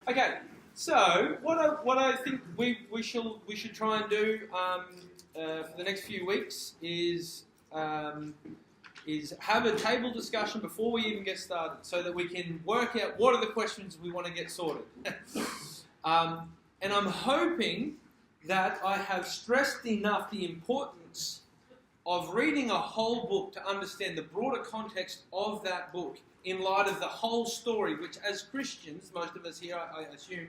Okay, so what I think we should try and do for the next few weeks is have a table discussion before we even get started, so that we can work out what are the questions we want to get sorted. And I'm hoping that I have stressed enough the importance of reading a whole book to understand the broader context of that book in light of the whole story, which as Christians, most of us here, I assume,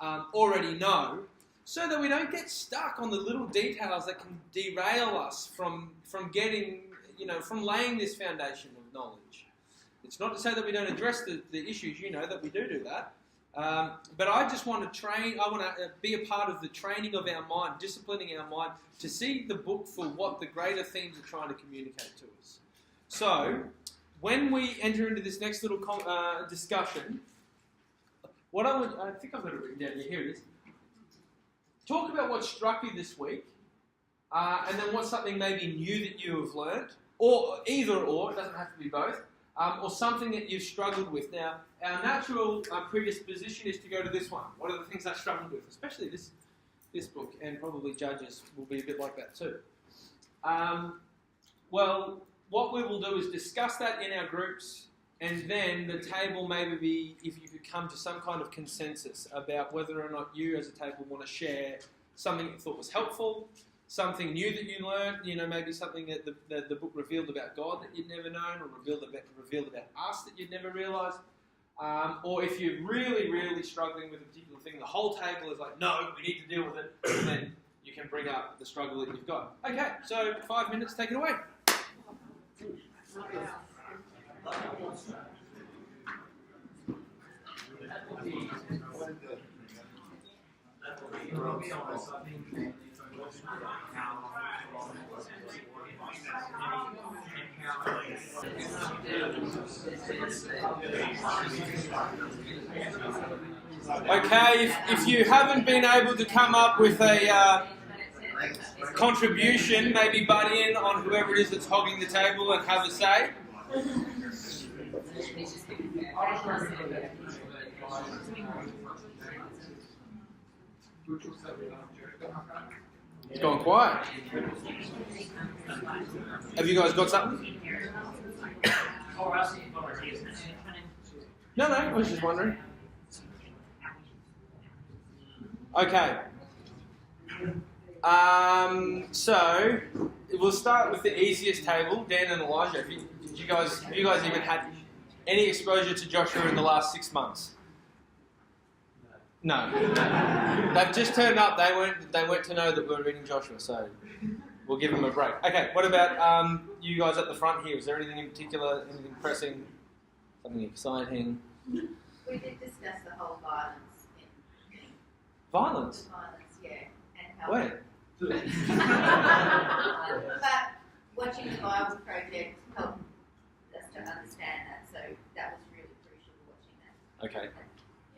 already know, so that we don't get stuck on the little details that can derail us from getting, from laying this foundation of knowledge. It's not to say that we don't address the issues, that we do that. But I just want to I want to be a part of the training of our mind, disciplining our mind to see the book for what the greater themes are trying to communicate to us. So, when we enter into this next little discussion, I think I've got it written down here. Here it is. Talk about what struck you this week, and then what's something maybe new that you have learned, or either or, it doesn't have to be both, or something that you've struggled with. Now, our natural predisposition is to go to this one. What are the things I struggled with? Especially this book, and probably Judges will be a bit like that too. Well, what we will do is discuss that in our groups, and then the table maybe be, if you could come to some kind of consensus about whether or not you as a table want to share something you thought was helpful, something new that you learned, maybe something that the book revealed about God that you'd never known, or revealed about us that you'd never realised. Or if you're really, really struggling with a particular thing, the whole table is like, no, we need to deal with it, and then you can bring up the struggle that you've got. Okay, so 5 minutes, take it away. Okay, if you haven't been able to come up with a contribution, maybe butt in on whoever it is that's hogging the table and have a say. It's gone quiet. Have you guys got something? No, I was just wondering. Okay. So we'll start with the easiest table, Dan and Elijah. Have you guys even had any exposure to Joshua in the last 6 months? No. They've just turned up. They weren't to know that we're reading Joshua, so we'll give them a break. Okay, what about you guys at the front here? Is there anything in particular, anything pressing, something exciting? We did discuss the whole violence. Violence? Violence, yeah. And how Where? But watching the Bible Project helped us to understand that, so that was really crucial watching that. Okay.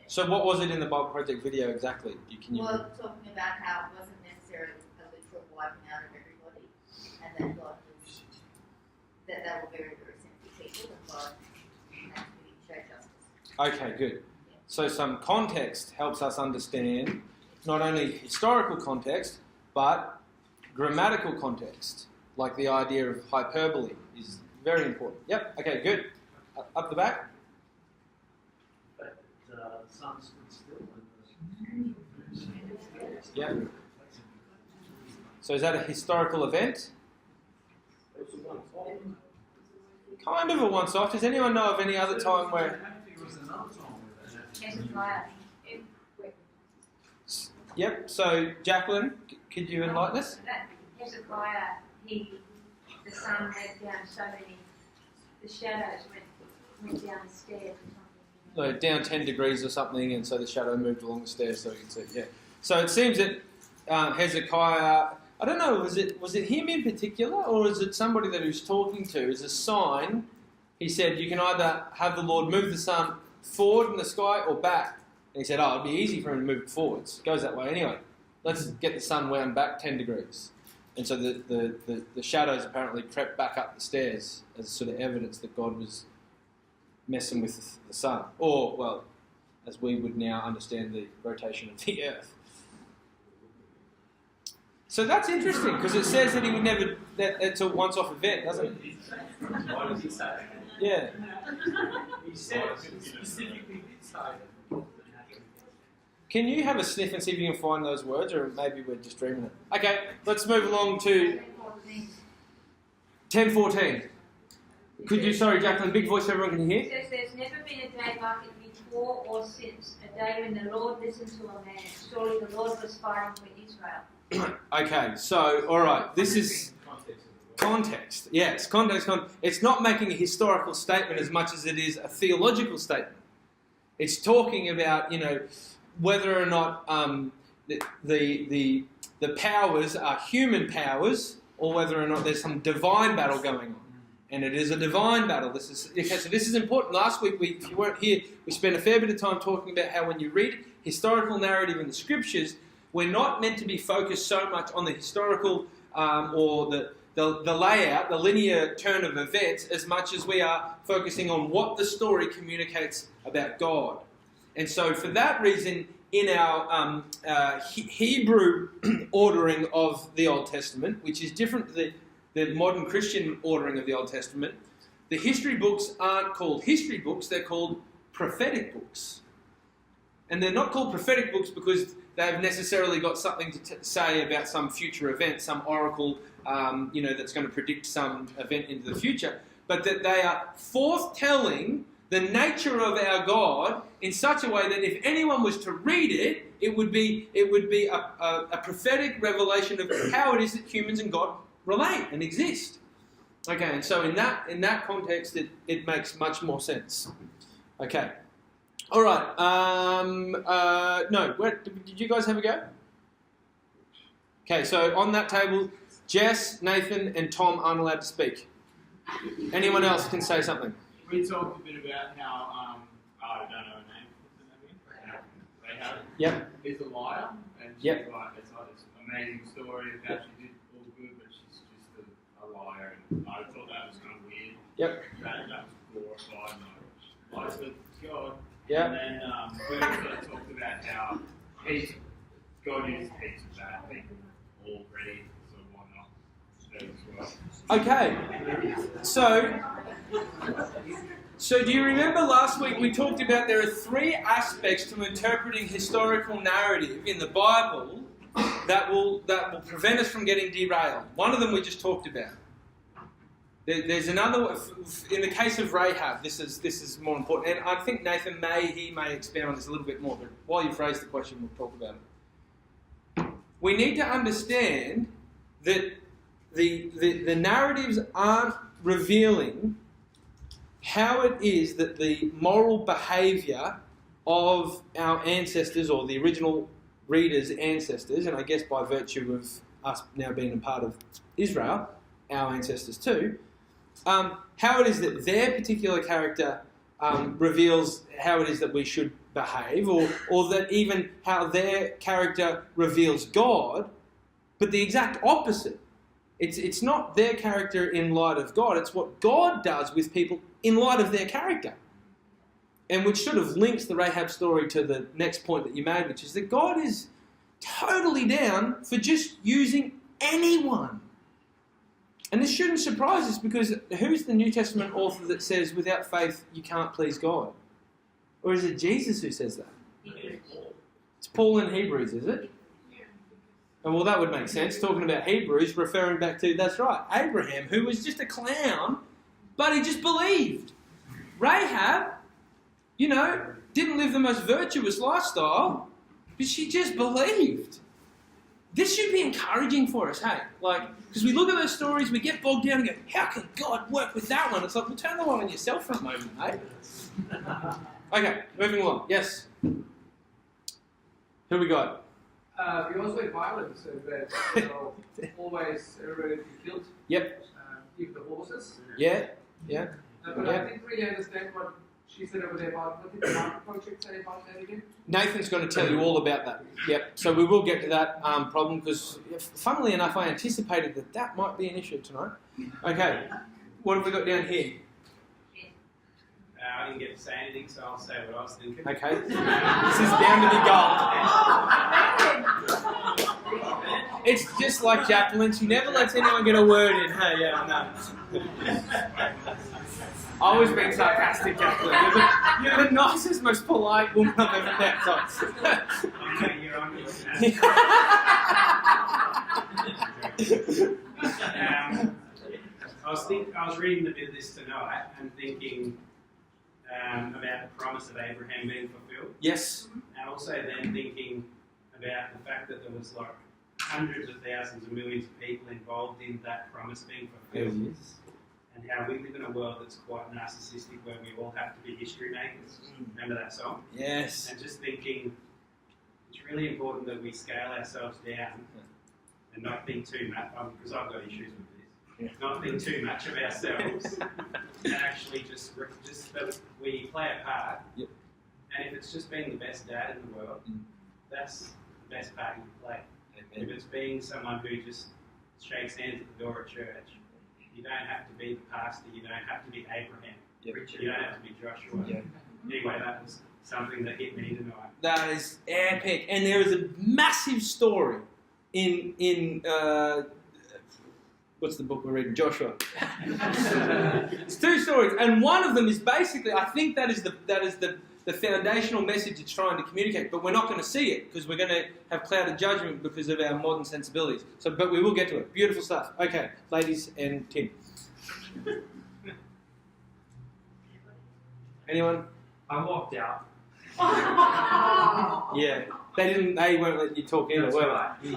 So what was it in the Bible Project video exactly? Well, talking about how it wasn't necessarily a literal wiping out of everybody, and that God was, that they were very, very simple people, and God had to show justice. Okay, good. So some context helps us understand not only historical context, but grammatical context, like the idea of hyperbole is very important. Yep, okay, good. Up the back. Sun stood still. Yeah. So is that a historical event? Kind of a once-off. Does anyone know of any other time where... Yep, so Jacqueline, could you enlighten us? Hezekiah, the sun went down so many, the shadows went down the stairs or something. No, down 10 degrees or something, and so the shadow moved along the stairs so you can see. Yeah. So it seems that Hezekiah, I don't know, was it him in particular, or is it somebody that he was talking to? As a sign, he said, you can either have the Lord move the sun forward in the sky or back. And he said, it'd be easy for him to move it forwards. It goes that way anyway. Let's get the sun wound back 10 degrees. And so the shadows apparently crept back up the stairs as sort of evidence that God was messing with the sun. Or, well, as we would now understand the rotation of the Earth. So that's interesting, because it says that he would never, that it's a once-off event, doesn't it? Why does he say that? Yeah. He said it specifically did say that. Can you have a sniff and see if you can find those words, or maybe we're just dreaming it? Okay, let's move along to 10:14. Could you, sorry, Jacqueline, big voice so everyone can hear? It says there's never been a day like it before or since, a day when the Lord listened to a man. Surely the Lord was fighting for Israel. Okay, so, all right, this is context. Yes, context. It's not making a historical statement as much as it is a theological statement. It's talking about, whether or not the powers are human powers, or whether or not there's some divine battle going on. And it is a divine battle. So this is important. Last week, if you weren't here, we spent a fair bit of time talking about how when you read historical narrative in the scriptures, we're not meant to be focused so much on the historical or the layout, the linear turn of events, as much as we are focusing on what the story communicates about God. And so for that reason, in our Hebrew ordering of the Old Testament, which is different to the modern Christian ordering of the Old Testament, the history books aren't called history books, they're called prophetic books. And they're not called prophetic books because they've necessarily got something to say about some future event, some oracle, that's going to predict some event into the future, but that they are forthtelling the nature of our God in such a way that if anyone was to read it, it would be a prophetic revelation of how it is that humans and God relate and exist. Okay, and so in that context, it makes much more sense. Okay. All right. No, did you guys have a go? Okay, so on that table, Jess, Nathan, and Tom aren't allowed to speak. Anyone else can say something. We talked a bit about how, I don't know her name, what's her name? Rahab. Yep. Is a liar, and she's Yep. like, it's like this amazing story of how she did all good, but she's just a liar, and I thought that was kind of weird. Yep. That was glorified, and I lies with God. Yep. And then we also talked about how God is heaps of bad people already, so why not do as well? Okay. So do you remember last week we talked about there are three aspects to interpreting historical narrative in the Bible that will prevent us from getting derailed. One of them we just talked about. There's another. In the case of Rahab, this is more important, and I think Nathan may expand on this a little bit more. But while you phrase the question, we'll talk about it. We need to understand that the narratives aren't revealing how it is that the moral behaviour of our ancestors, or the original readers' ancestors, and I guess by virtue of us now being a part of Israel, our ancestors too, how it is that their particular character reveals how it is that we should behave, or that even how their character reveals God, but the exact opposite. It's not their character in light of God, it's what God does with people in light of their character. And which sort of links the Rahab story to the next point that you made, which is that God is totally down for just using anyone. And this shouldn't surprise us, because who's the New Testament author that says without faith you can't please God? Or is it Jesus who says that? It's Paul in Hebrews, is it? And well, that would make sense, talking about Hebrews, referring back to, that's right, Abraham, who was just a clown, but he just believed. Rahab, didn't live the most virtuous lifestyle, but she just believed. This should be encouraging for us, hey? Because we look at those stories, we get bogged down and go, how can God work with that one? It's like, well, turn the light on yourself for a moment, hey? Okay, moving along. Yes? Who we got? We also have violence, and that always everybody to be killed. Yep. Even the horses. Yeah. But I didn't really understand what she said over there about, what did the Mark project say about that again? Nathan's going to tell you all about that. Yep. So we will get to that problem, because, funnily enough, I anticipated that might be an issue tonight. Okay. What have we got down here? I didn't get to say anything, so I'll say what I was thinking. Okay. This is bound to be gold. It's just like Jacqueline. She never lets anyone get a word in. Hey, yeah, no. I was being sarcastic, Jacqueline. You're the nicest, most polite woman I've ever met. So. You're on your I was reading a bit of this tonight and thinking about the promise of Abraham being fulfilled, Yes. and also then thinking about the fact that there was like hundreds of thousands of millions of people involved in that promise being fulfilled, and how we live in a world that's quite narcissistic, where we all have to be history makers. Remember that song? Yes. And just thinking it's really important that we scale ourselves down and not think too much, because I've got issues with this. Not think too much of ourselves, and actually just that we play a part. Yep. And if it's just being the best dad in the world, that's the best part you can play. If it's being someone who just shakes hands at the door at church, you don't have to be the pastor. You don't have to be Abraham. Yep. You don't have to be Joshua. Yep. Anyway, that was something that hit me tonight. That is epic, and there is a massive story in what's the book we're reading? Joshua. It's two stories, and one of them is basically, I think that is the foundational message it's trying to communicate. But we're not going to see it because we're going to have clouded judgment because of our modern sensibilities. So, but we will get to it. Beautiful stuff. Okay, ladies and Tim. Anyone? I walked out. Yeah. They won't let you talk either, That's were right. they?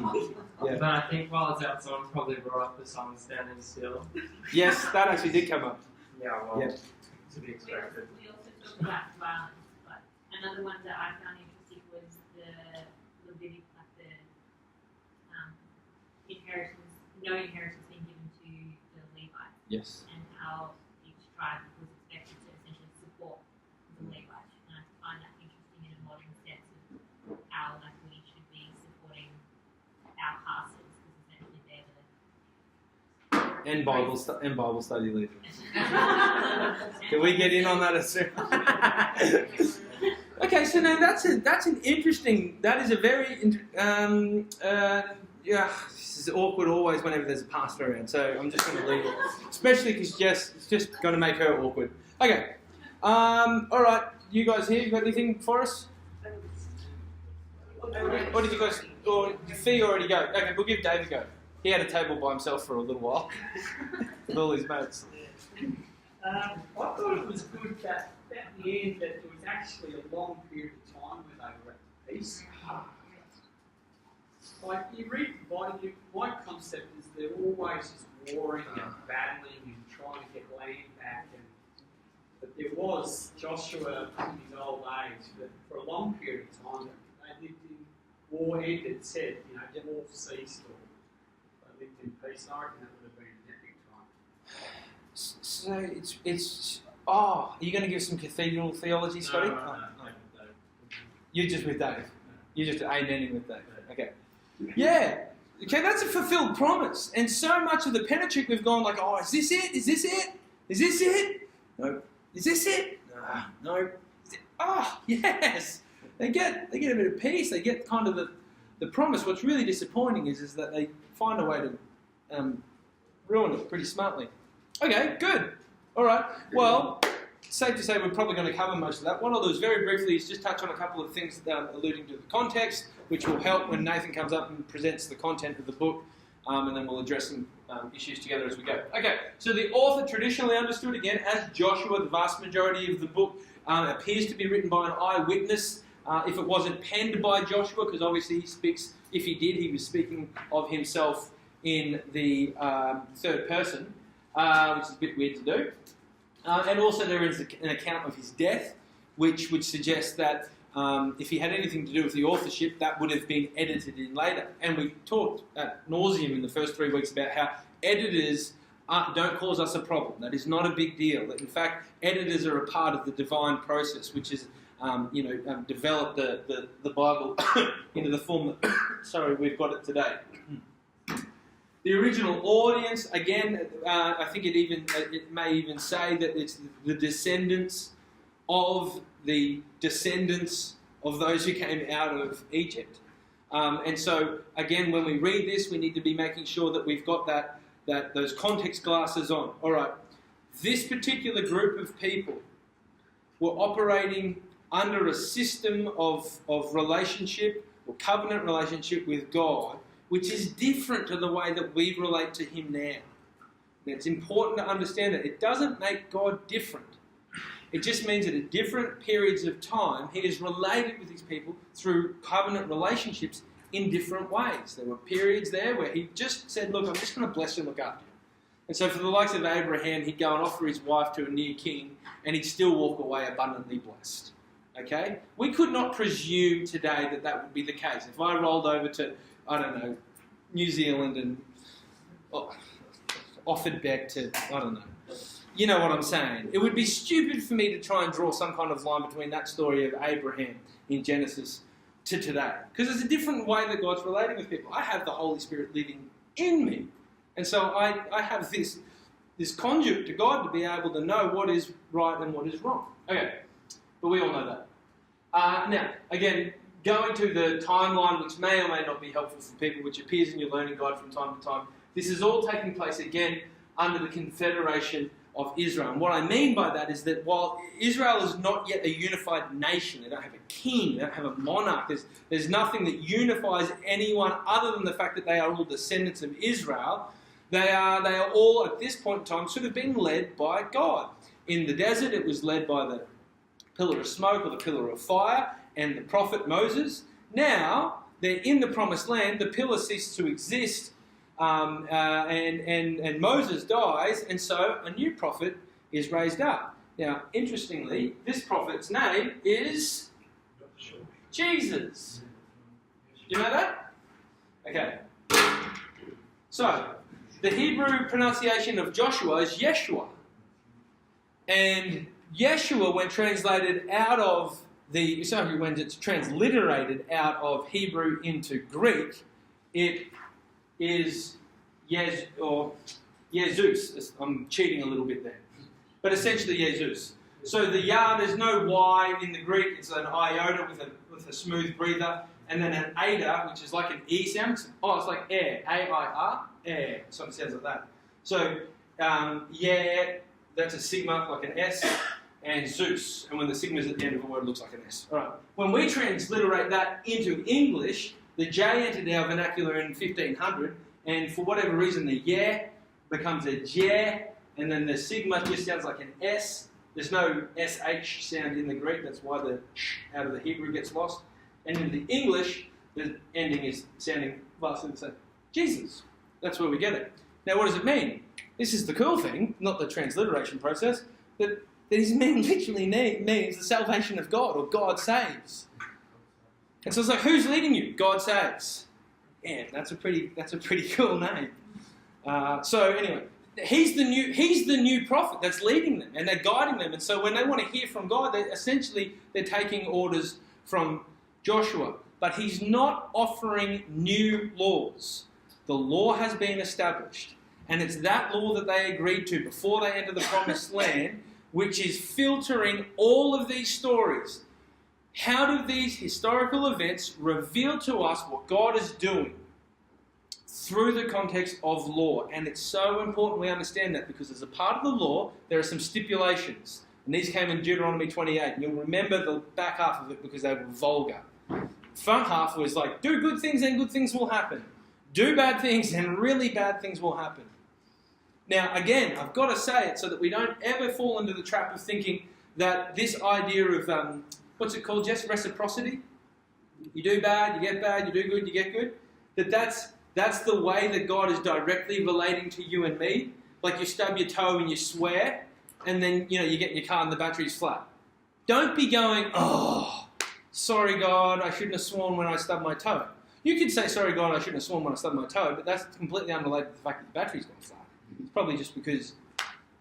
Yeah. But I think while it's out, someone probably brought up the song Standing Still. Yes, that actually did come up. Yeah, well, Yep. to be expected. We also talked about violence, but another one that I found interesting was the Levitic, like the inheritance, no inheritance being given to the Levites, Yes. and how each tribe was expected to essentially support the Levites. And I find that interesting in a modern sense of how like we should be supporting our pastors, because essentially they're the And Bible study leader. Can we get in on that as soon? Okay, so now that's an interesting. That is a very yeah. This is awkward always whenever there's a pastor around. So I'm just going to leave it, especially because it's just going to make her awkward. Okay. All right, you guys here? You got anything for us? Or did you guys? Or did Fee already go? Okay, we'll give Dave a go. He had a table by himself for a little while with all his mates. I thought it was good that at the end that there was actually a long period of time when they were at peace. Like you read the Bible, my concept is they're always just warring and battling and trying to get land back. But there was Joshua in his old age, but for a long period of time they lived in war ended, said, the war ceased or they lived in peace. I reckon that would have been an epic time. So it's are you going to give some cathedral theology, Scotty? No. You're just with Dave. You're just amening with Dave. Okay. Yeah. Okay, that's a fulfilled promise. And so much of the Pentateuch we've gone like, oh, is this it? Is this it? Is this it? No. Is this it? No. Is it? Oh, yes. They get a bit of peace. They get kind of the promise. What's really disappointing is that they find a way to ruin it pretty smartly. Okay, good. All right. Well, safe to say we're probably going to cover most of that. What I'll do is very briefly is just touch on a couple of things alluding to the context, which will help when Nathan comes up and presents the content of the book, and then we'll address some issues together as we go. Okay, so the author traditionally understood, again, as Joshua. The vast majority of the book appears to be written by an eyewitness. If it wasn't penned by Joshua, because obviously he speaks, if he did, he was speaking of himself in the third person, which is a bit weird to do. And also there is an account of his death, which would suggest that if he had anything to do with the authorship, that would have been edited in later. And we talked at nauseum in the first 3 weeks about how editors don't cause us a problem. That is not a big deal. That in fact, editors are a part of the divine process, which is developed the Bible into the form that we've got it today. The original audience, again, I think it may even say that it's the descendants of the descendants of those who came out of Egypt. And so, again, when we read this, we need to be making sure that we've got those context glasses on. All right, this particular group of people were operating under a system of relationship or covenant relationship with God, which is different to the way that we relate to Him now. And it's important to understand that. It doesn't make God different. It just means that at different periods of time, He is related with His people through covenant relationships in different ways. There were periods there where He just said, look, I'm just going to bless you and look after you. And so for the likes of Abraham, he'd go and offer his wife to a near king, and he'd still walk away abundantly blessed. Okay? We could not presume today that that would be the case. If I rolled over to, I don't know, New Zealand and offered Beck to, I don't know, you know what I'm saying. It would be stupid for me to try and draw some kind of line between that story of Abraham in Genesis to today. Because it's a different way that God's relating with people. I have the Holy Spirit living in me. And so I have this conduit to God to be able to know what is right and what is wrong. Okay, but we all know that. Now, again, going to the timeline, which may or may not be helpful for people, which appears in your learning guide from time to time, this is all taking place, again, under the Confederation of Israel. And what I mean by that is that while Israel is not yet a unified nation, they don't have a king, they don't have a monarch, there's nothing that unifies anyone other than the fact that they are all descendants of Israel. They are all, at this point in time, sort of being led by God. In the desert, it was led by the pillar of smoke or the pillar of fire and the prophet Moses. Now, they're in the promised land, the pillar ceases to exist, and Moses dies, and so a new prophet is raised up. Now, interestingly, this prophet's name is Jesus. You know that? Okay. So, the Hebrew pronunciation of Joshua is Yeshua. And Yeshua, when translated out of when it's transliterated out of Hebrew into Greek, it is Jesus. I'm cheating a little bit there. But essentially Jesus. So the Yah, there's no Y in the Greek. It's an iota with a smooth breather. And then an Ada, which is like an E sound. Oh, it's like air. A-I-R, air. Something sounds like that. So, that's a sigma, like an S. And Zeus. And when the sigma is at the end of a word, it looks like an S. All right. When we transliterate that into English, the J entered our vernacular in 1500, and for whatever reason, the yeah becomes a J, and then the sigma just sounds like an S. There's no SH sound in the Greek. That's why the sh out of the Hebrew gets lost. And in the English, the ending is sounding vastly the same. Jesus. That's where we get it. Now, what does it mean? This is the cool thing, not the transliteration process, that his name literally means the salvation of God, or God saves. And so it's like, who's leading you? God saves. Yeah, that's a pretty cool name. So anyway, he's the new prophet that's leading them, and they're guiding them. And so when they want to hear from God, they're taking orders from Joshua. But he's not offering new laws. The law has been established, and it's that law that they agreed to before they enter the promised land, which is filtering all of these stories. How do these historical events reveal to us what God is doing through the context of law? And it's so important we understand that, because as a part of the law, there are some stipulations. And these came in Deuteronomy 28. And you'll remember the back half of it because they were vulgar. The front half was like, do good things and good things will happen. Do bad things and really bad things will happen. Now, again, I've got to say it so that we don't ever fall into the trap of thinking that this idea of, what's it called, Jess? Reciprocity? You do bad, you get bad, you do good, you get good. That's the way that God is directly relating to you and me. Like you stub your toe and you swear, and then, you get in your car and the battery's flat. Don't be going, oh, sorry God, I shouldn't have sworn when I stubbed my toe. You could say, sorry God, I shouldn't have sworn when I stubbed my toe, but that's completely unrelated to the fact that the battery's gone flat. It's probably just because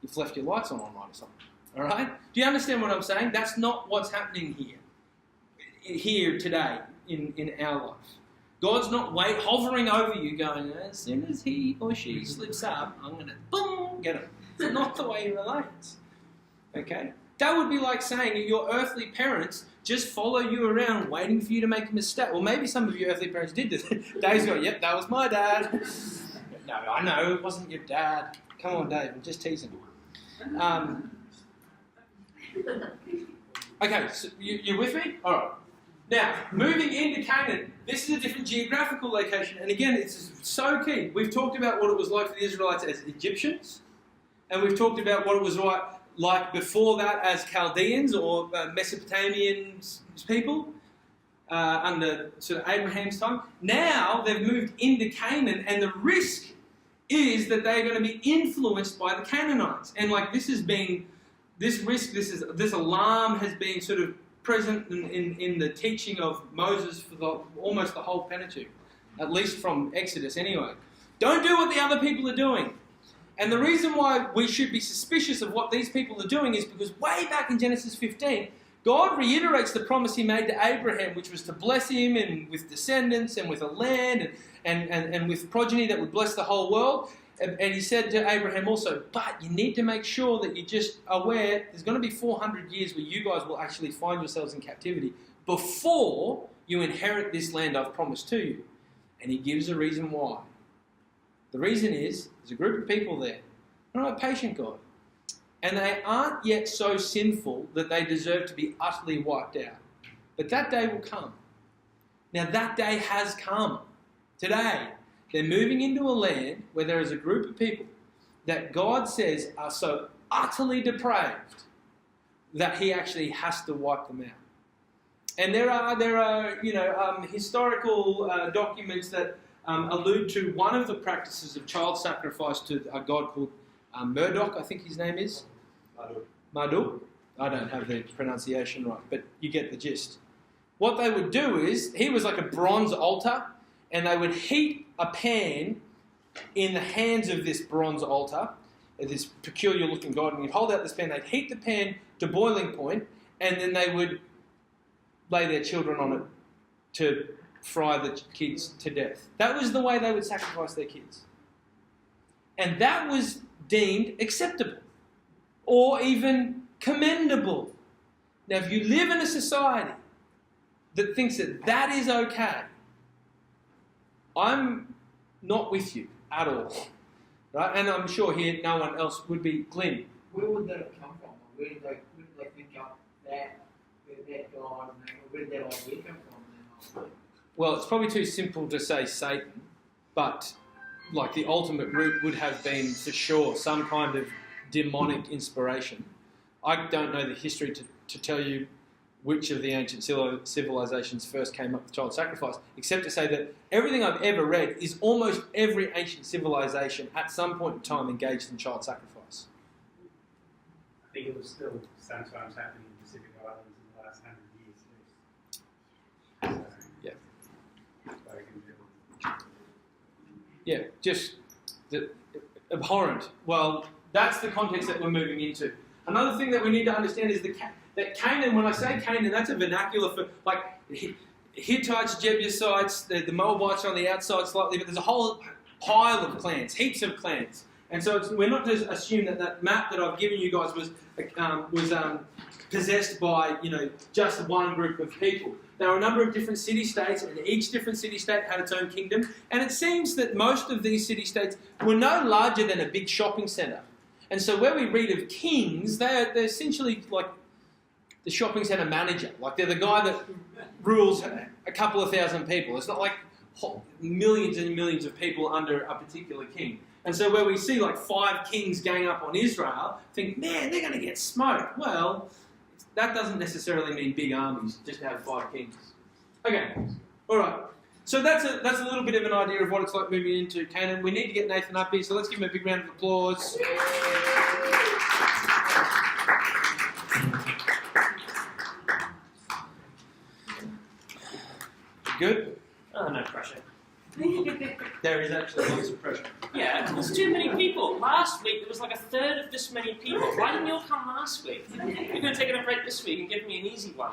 you've left your lights on all night or something. All right? Do you understand what I'm saying? That's not what's happening here today in our life. God's not hovering over you going, as soon as he or she slips up, I'm going to boom, get him. It's not the way he relates. Okay? That would be like saying that your earthly parents just follow you around waiting for you to make a mistake. Well, maybe some of your earthly parents did this. Dave's going, yep, that was my dad. No, I know, it wasn't your dad. Come on, Dave, I'm just teasing. Okay, so you with me? All right. Now, moving into Canaan, this is a different geographical location. And again, it's so key. We've talked about what it was like for the Israelites as Egyptians. And we've talked about what it was like before that as Chaldeans or Mesopotamian people under sort of Abraham's time. Now they've moved into Canaan, and the risk is that they're going to be influenced by the Canaanites. And like this alarm has been sort of present in the teaching of Moses for almost the whole Pentateuch, at least from Exodus anyway. Don't do what the other people are doing. And the reason why we should be suspicious of what these people are doing is because way back in Genesis 15, God reiterates the promise he made to Abraham, which was to bless him and with descendants and with a land and with progeny that would bless the whole world. And he said to Abraham also, but you need to make sure that you're just aware there's going to be 400 years where you guys will actually find yourselves in captivity before you inherit this land I've promised to you. And he gives a reason why. The reason is, there's a group of people there. They're not a patient God. And they aren't yet so sinful that they deserve to be utterly wiped out. But that day will come. Now that day has come. Today, they're moving into a land where there is a group of people that God says are so utterly depraved that he actually has to wipe them out. And there are historical documents that allude to one of the practices of child sacrifice to a god called Marduk, I think his name is. Marduk. I don't have the pronunciation right, but you get the gist. What they would do is, he was like a bronze altar, and they would heat a pan in the hands of this bronze altar, this peculiar looking god, and you'd hold out this pan, they'd heat the pan to boiling point, and then they would lay their children on it to fry the kids to death. That was the way they would sacrifice their kids. And that was deemed acceptable or even commendable. Now, if you live in a society that thinks that that is okay, I'm not with you at all. Right? And I'm sure here no one else would be. Glenn. Where would that have come from? Where did they think up that God? Where did that idea come from? Well, it's probably too simple to say Satan, but like the ultimate root would have been for sure some kind of demonic inspiration. I don't know the history to tell you which of the ancient civilizations first came up with child sacrifice, except to say that everything I've ever read is almost every ancient civilization at some point in time engaged in child sacrifice. I think it was still sometimes happening in Pacific Islands in the last 100 years. So, yeah. So Yeah, just abhorrent. Well, that's the context that we're moving into. Another thing that we need to understand is that Canaan, when I say Canaan, that's a vernacular for like Hittites, Jebusites, the Moabites are on the outside slightly, but there's a whole pile of clans, heaps of clans. And so we're not to assume that map that I've given you guys was possessed by just one group of people. There are a number of different city-states, and each different city-state had its own kingdom. And it seems that most of these city-states were no larger than a big shopping centre. And so where we read of kings, they're essentially like the shopping centre manager. Like they're the guy that rules a couple of thousand people. It's not like millions and millions of people under a particular king. And so where we see like 5 kings gang up on Israel, think, man, they're going to get smoked. Well, that doesn't necessarily mean big armies, just to have 5 kings. Okay, all right. So that's a little bit of an idea of what it's like moving into Canaan. We need to get Nathan up here, so let's give him a big round of applause. Good? Oh, no pressure. There is actually lots of pressure. Yeah, there's too many people. Last week there was like a third of this many people. Why didn't you all come last week? You're going to take a break this week and give me an easy one.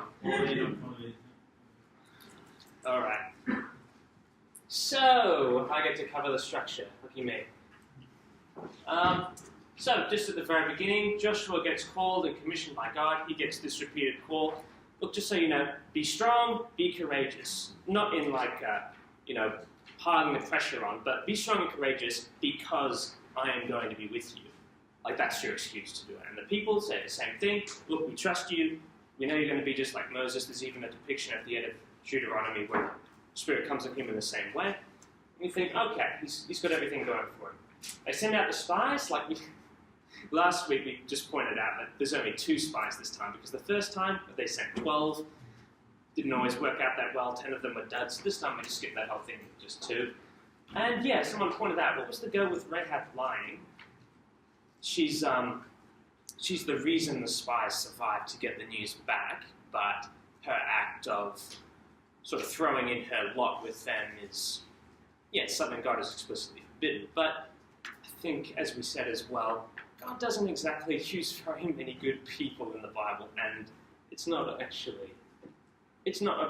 Alright. So, I get to cover the structure. Lucky me. So, just at the very beginning, Joshua gets called and commissioned by God. He gets this repeated call. Look, just so you know, be strong, be courageous. Not in piling the pressure on, but be strong and courageous because I am going to be with you. Like, that's your excuse to do it. And the people say the same thing. Look, we trust you. We know you're going to be just like Moses. There's even a depiction at the end of Deuteronomy where the Spirit comes on him in the same way. And you think, okay, he's got everything going for him. They send out the spies. Last week we just pointed out that there's only 2 spies this time because the first time they sent 12. Didn't always work out that well. 10 of them were duds. This time we just skipped that whole thing, just 2. And yeah, someone pointed out, what was the go with Rahab lying? She's the reason the spies survived to get the news back, but her act of sort of throwing in her lot with them is, something God has explicitly forbidden. But I think, as we said as well, God doesn't exactly use very many good people in the Bible, and it's not a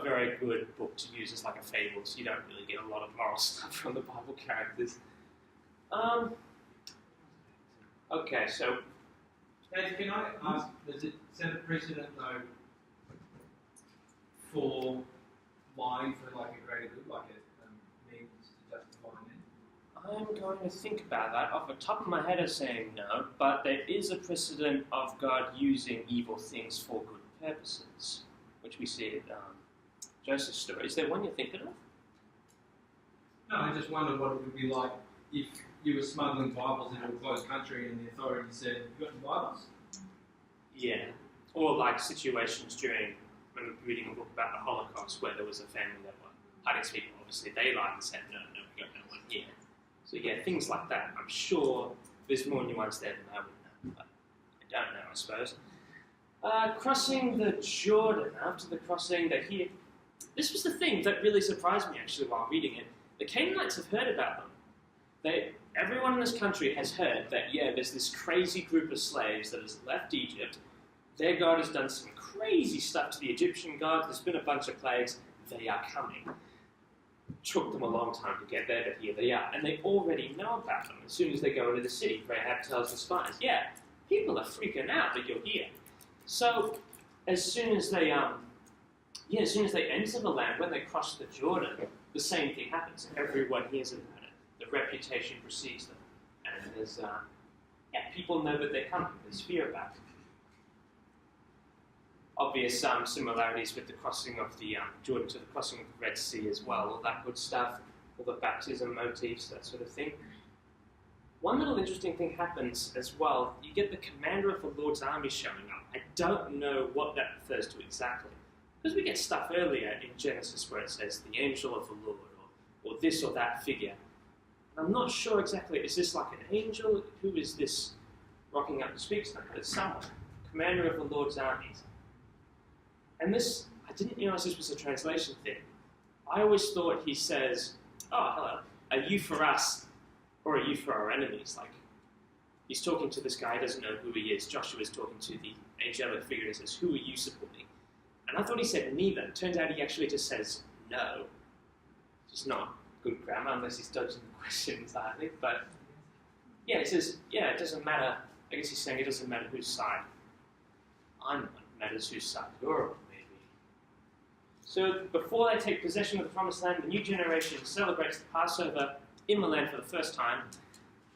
very good book to use as like a fable, so you don't really get a lot of moral stuff from the Bible characters. Okay, so... Dave, can I ask, does it set a precedent, though, for lying for like a greater good, like a means to justify an end? I'm going to think about that. Off the top of my head, I'm saying no, but there is a precedent of God using evil things for good purposes, which we see at Joseph's story. Is there one you're thinking of? No, I just wondered what it would be like if you were smuggling Bibles into a closed country and the authorities said, "You got any Bibles?" Yeah. Or like situations during, when we're reading a book about the Holocaust where there was a family that were hiding people. Obviously, they lied and said, no, we got no one here. So yeah, things like that. I'm sure there's more nuance there than I would know, but I don't know, I suppose. Crossing the Jordan. After the crossing, they hear... This was the thing that really surprised me, actually, while reading it. The Canaanites have heard about them. Everyone in this country has heard that, there's this crazy group of slaves that has left Egypt. Their God has done some crazy stuff to the Egyptian gods. There's been a bunch of plagues. They are coming. Took them a long time to get there, but here they are. And they already know about them. As soon as they go into the city, Rahab tells the spies, people are freaking out that you're here. So, as soon as they enter the land, when they cross the Jordan, the same thing happens. Everyone hears about it. The reputation precedes them. And there's, people know that they're coming. There's fear about it. Obvious similarities with the crossing of the Jordan to the crossing of the Red Sea as well. All that good stuff. All the baptism motifs, that sort of thing. One little interesting thing happens as well. You get the commander of the Lord's army showing up. I don't know what that refers to exactly. Because we get stuff earlier in Genesis where it says the angel of the Lord or this or that figure. I'm not sure exactly, is this like an angel? Who is this rocking up to speak to them? But it's someone. Commander of the Lord's armies. And this, I didn't realize this was a translation thing. I always thought he says, oh, hello, are you for us or are you for our enemies? Like, he's talking to this guy, he doesn't know who he is. Joshua's talking to the angelic figure and says, who are you supporting? And I thought he said neither. It turns out he actually just says no. It's not good grammar unless he's dodging the question entirely. But yeah, he says, it doesn't matter. I guess he's saying it doesn't matter whose side I'm on. It matters whose side you're on, maybe. So before they take possession of the Promised Land, the new generation celebrates the Passover in the land for the first time.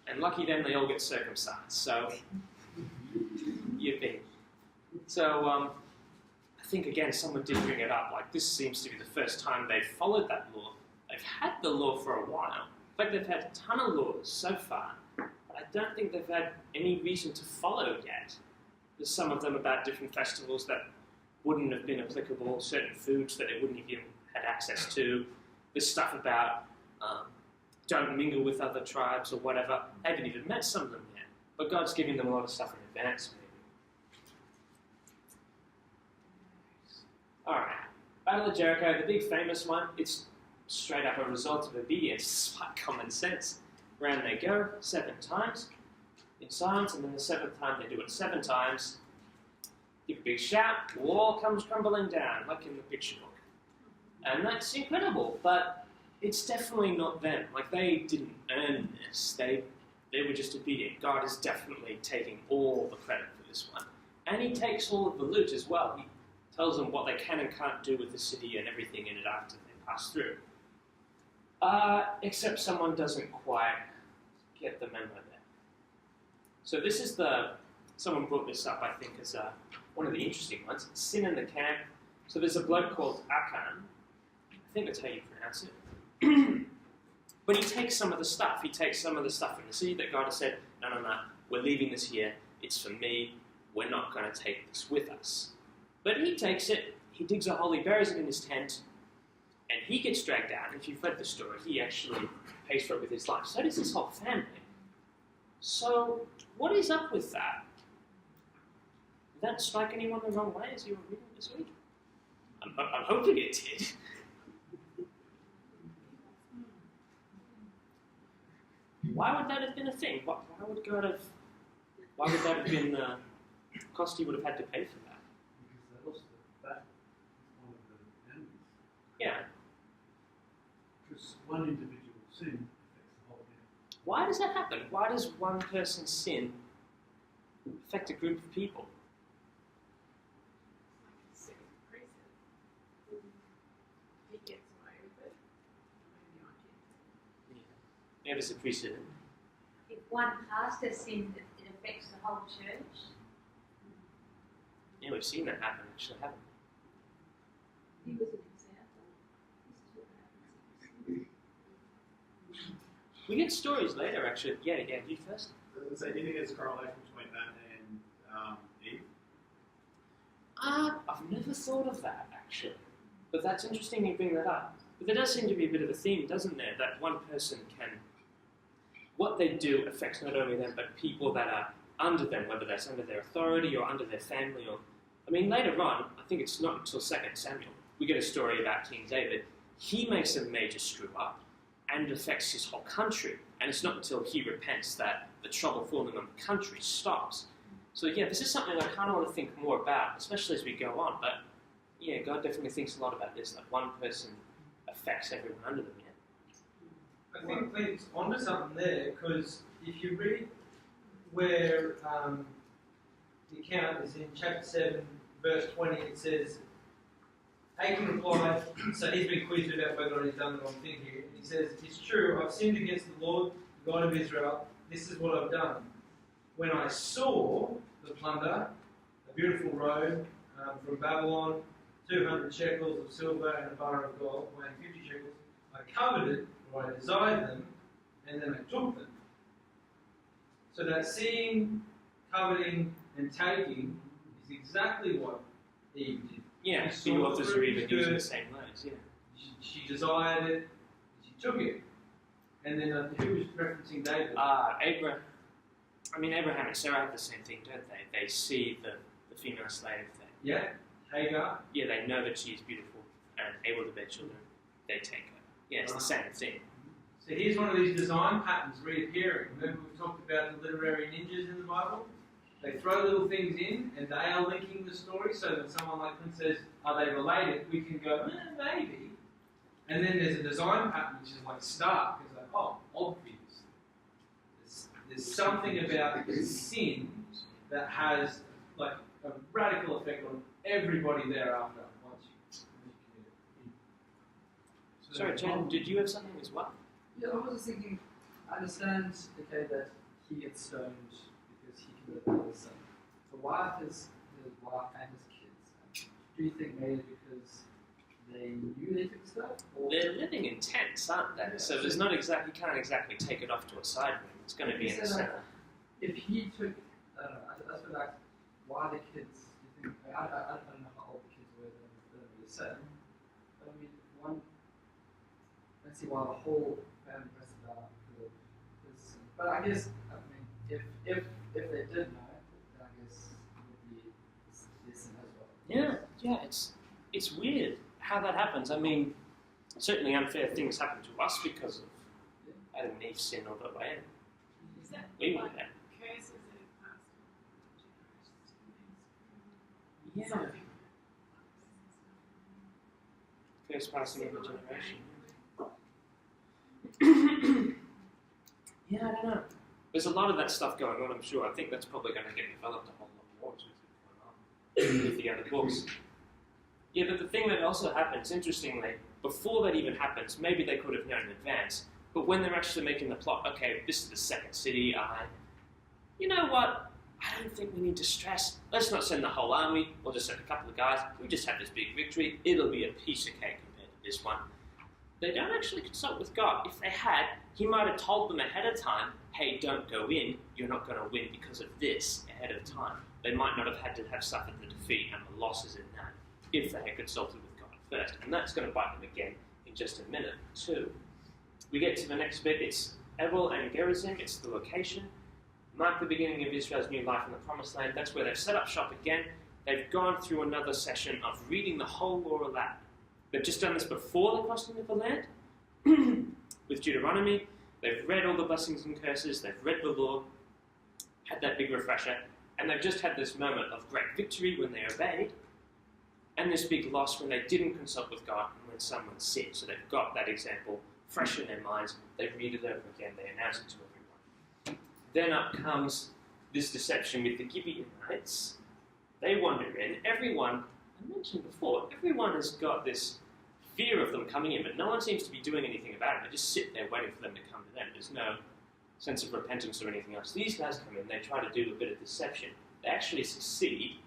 And lucky them, they all get circumcised. So, yippee. So, I think, again, someone did bring it up. Like, this seems to be the first time they've followed that law. They've had the law for a while. In fact, they've had a ton of laws so far. But I don't think they've had any reason to follow yet. There's some of them about different festivals that wouldn't have been applicable, certain foods that they wouldn't have even had access to. There's stuff about don't mingle with other tribes or whatever. They haven't even met some of them yet. But God's giving them a lot of stuff in advance, maybe. Alright, Battle of Jericho, the big famous one, it's straight up a result of obedience, despite common sense. Round they go, 7 times, in silence, and then the 7th time they do it 7 times, give a big shout, wall comes crumbling down, like in the picture book. And that's incredible, but it's definitely not them. Like, they didn't earn this. They They were just obedient. God is definitely taking all the credit for this one. And he takes all of the loot as well. He tells them what they can and can't do with the city and everything in it after they pass through. Except someone doesn't quite get the memo there. So this is someone brought this up, I think, as one of the interesting ones. Sin in the camp. So there's a bloke called Achan. I think that's how you pronounce it. But he takes some of the stuff. He takes some of the stuff from the city that God has said, no, we're leaving this here. It's for me. We're not going to take this with us. But he takes it, he digs a hole, he buries it in his tent, and he gets dragged out. And if you've read the story, he actually pays for it with his life. So does his whole family. So what is up with that? Did that strike anyone the wrong way as you were reading this week? I'm hoping it did. Why would that have been a thing? Why would that have been the cost he would have had to pay for that? Because they lost that one of the enemies. Yeah. Because one individual sin affects the whole family. Why does that happen? Why does one person's sin affect a group of people? Maybe it's a precedent. If one pastor sins, it affects the whole church. Yeah, we've seen that happen, actually, haven't He was an example. This is what happens. we? We get stories later, actually. Yeah, you first. So do you think there's a correlation between that and Eve? I've never thought of that, actually. But that's interesting you bring that up. But there does seem to be a bit of a theme, doesn't there? That one person can... What they do affects not only them, but people that are under them, whether that's under their authority or under their family. Or, I mean, later on, I think it's not until 2 Samuel, we get a story about King David. He makes a major screw up, and it affects his whole country. And it's not until he repents that the trouble falling on the country stops. So yeah, this is something I kind of want to think more about, especially as we go on. But yeah, God definitely thinks a lot about this, that one person affects everyone under them. Yeah. I think Clint's onto something there, because if you read where the account is in chapter 7, verse 20, it says, Achan replied, so he's been quizzed about whether or not he's done the wrong thing here. He says, it's true, I've sinned against the Lord, the God of Israel. This is what I've done. When I saw the plunder, a beautiful robe from Babylon, 200 shekels of silver and a bar of gold, weighing 50 shekels, I coveted, or I desired them, and then I took them. So that seeing, coveting, and taking is exactly what Eve did. Yeah, She the saw authors through, are even she using good. the same words, yeah. She desired it, she took it. And then who was referencing David? Abraham and Sarah have the same thing, don't they? They see the female slave thing. Yeah, Hagar. Yeah, they know that she's beautiful and able to bear children. They take her. Yeah, it's the same thing. So here's one of these design patterns reappearing. Remember we talked about the literary ninjas in the Bible? They throw little things in and they are linking the story so that someone like Clint says, are they related? We can go, maybe. And then there's a design pattern which is like stark. It's like, oh, obvious. There's something about sin that has like a radical effect on everybody thereafter once you commit it. Sorry, Jen, did you have something as well? Yeah, I was just thinking, I understand, okay, that he gets stoned because he committed another sin. The wife is his wife and his kids. Do you think maybe because they knew they took stuff? Or They're living in tents, aren't they? Yeah, So there's not exactly, you can't exactly take it off to a side room. It's going to be in the So, center. if he took, I don't know, I feel like, why the kids, do you think, I don't know how old the kids were, they don't really say. But I mean, let's see why the whole family must have died because of his sin. But I guess, I mean, if they did know, then I guess it would be his sin as well. Yeah, it's weird how that happens. I mean, certainly unfair things happen to us because of Adam and Eve's sin all the way. Is that We were like there. curses that have passed on generations to the next? Yeah. First passing of a generation. Yeah, I don't know. There's a lot of that stuff going on, I'm sure. I think that's probably going to get developed a whole lot more as we keep going on with the other books. Yeah, but the thing that also happens, interestingly, before that even happens, maybe they could have known in advance, but when they're actually making the plot, okay, this is the second city, you know what? I don't think we need to stress. Let's not send the whole army. We'll just send a couple of guys. We just have this big victory. It'll be a piece of cake compared to this one. They don't actually consult with God. If they had, he might have told them ahead of time, hey, don't go in. You're not going to win because of this ahead of time. They might not have had to have suffered the defeat and the losses in that if they had consulted with God first. And that's going to bite them again in just a minute, too. We get to the next bit. It's Ebal and Gerizim. It's the location. Mark the beginning of Israel's new life in the Promised Land. That's where they've set up shop again. They've gone through another session of reading the whole law aloud. They've just done this before the crossing of the land with Deuteronomy. They've read all the blessings and curses. They've read the law, had that big refresher, and they've just had this moment of great victory when they obeyed, and this big loss when they didn't consult with God and when someone sinned. So they've got that example fresh in their minds. They read it over again. They announce it to everyone. Then up comes this deception with the Gibeonites. They wander in. Everyone, I mentioned before, everyone has got this fear of them coming in, but no one seems to be doing anything about it. They just sit there waiting for them to come to them. There's no sense of repentance or anything else. These guys come in, they try to do a bit of deception. They actually succeed.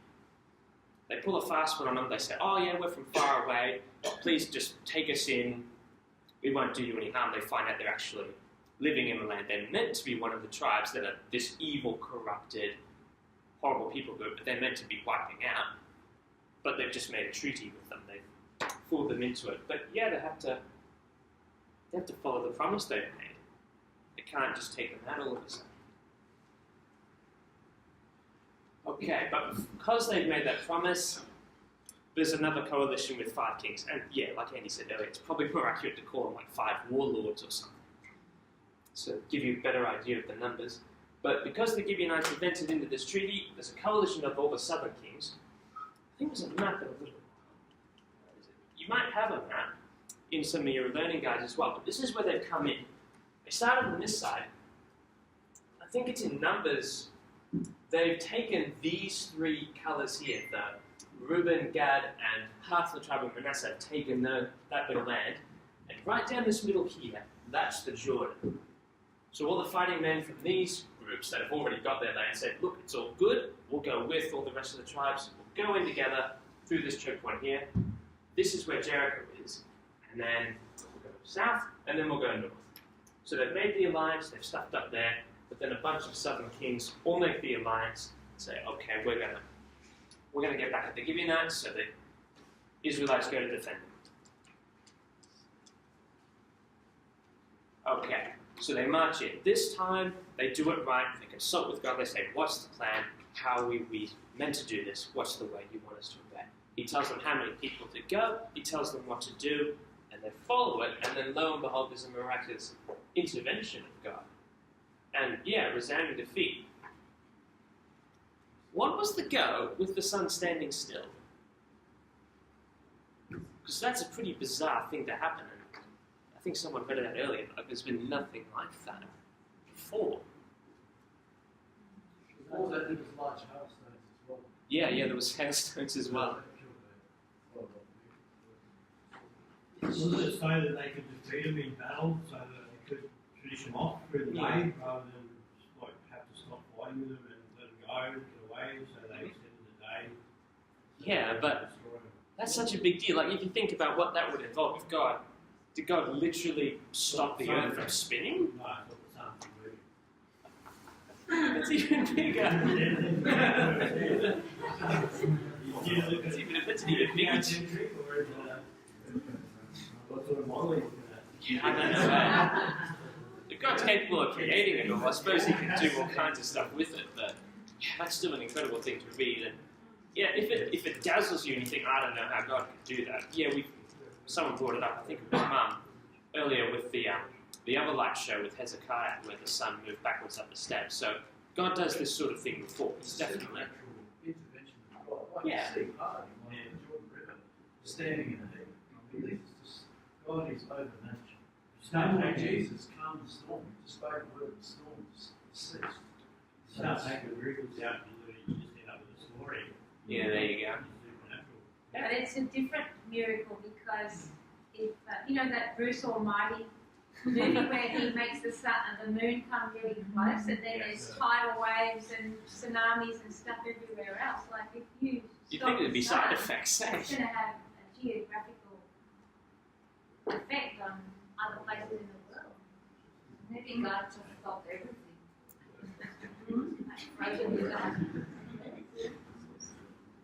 They pull a fast one on them. They say, oh yeah, we're from far away. Please just take us in. We won't do you any harm. They find out they're actually living in the land. They're meant to be one of the tribes that are this evil, corrupted, horrible people group, but they're meant to be wiping out. But they've just made a treaty with them. They've fooled them into it. But yeah, they have to follow the promise they've made. They can't just take them out all of a sudden. Okay, but because they've made that promise, there's another coalition with 5 kings. And yeah, like Andy said earlier, it's probably more accurate to call them like 5 warlords or something. So give you a better idea of the numbers. But because the Gibeonites have entered into this treaty, there's a coalition of all the southern kings. I think there's a map in a little. You might have a map in some of your learning guides as well, but this is where they've come in. They started on this side. I think it's in Numbers. They've taken these 3 colours here, the Reuben, Gad, and half the tribe of Manasseh have taken that bit of land, and right down this middle here, that's the Jordan. So all the fighting men from these groups that have already got their land said, look, it's all good, we'll go with all the rest of the tribes, we'll go in together through this choke point here. This is where Jericho is, and then we'll go south, and then we'll go north. So they've made the alliance, they've stuffed up there, but then a bunch of southern kings all make the alliance and say, okay, we're gonna get back at the Gibeonites, so the Israelites go to defend them. Okay, so they march in. This time, they do it right, they consult with God, they say, what's the plan? How are we meant to do this? What's the way you want us to obey? He tells them how many people to go, he tells them what to do, and they follow it, and then lo and behold, there's a miraculous intervention of God. And yeah, resounding defeat. What was the go with the sun standing still? Because that's a pretty bizarre thing to happen. And I think someone read that earlier. Like, there's been nothing like that before. All that did was large hailstones as well. Yeah, there was hailstones as well. Was it so that they could defeat them in battle, so that they could finish them off through the day, rather than like have to stop fighting with them and let them go, get away, so they extended the day? Yeah, but that's such a big deal. Like, if you think about what that would involve with God, did God literally stop the earth from spinning? No, I thought the sun was moving. It's even bigger. That's an even bigger. What sort of modelling? Yeah, I don't know. If God's capable of creating it, or I suppose He can do all kinds of stuff with it. But yeah, that's still an incredible thing to read. And yeah, if it dazzles you and you think, I don't know how God could do that. Yeah, someone brought it up. I think it was Mum earlier with the other light show with Hezekiah, where the sun moved backwards up the steps. So God does this sort of thing before. It's definitely. Intervention of God. Like Yeah. Steve Hardy on the Jordan River, standing in the heat. I believe it's just, God is over nature. Same way Jesus calmed the storm, he just spoke a word of the storm, just Start taking miracles out and you just end up with a story. Yeah, there you go. Supernatural. But it's a different miracle because if you know that Bruce Almighty movie where he makes the sun and the moon come really close, and then there's tidal waves and tsunamis and stuff everywhere else. Like if you You'd stop think there'd the be sun, side effects, eh? it's going to have a geographical effect on other places in the world. Maybe God just stopped everything. Frozen the sun.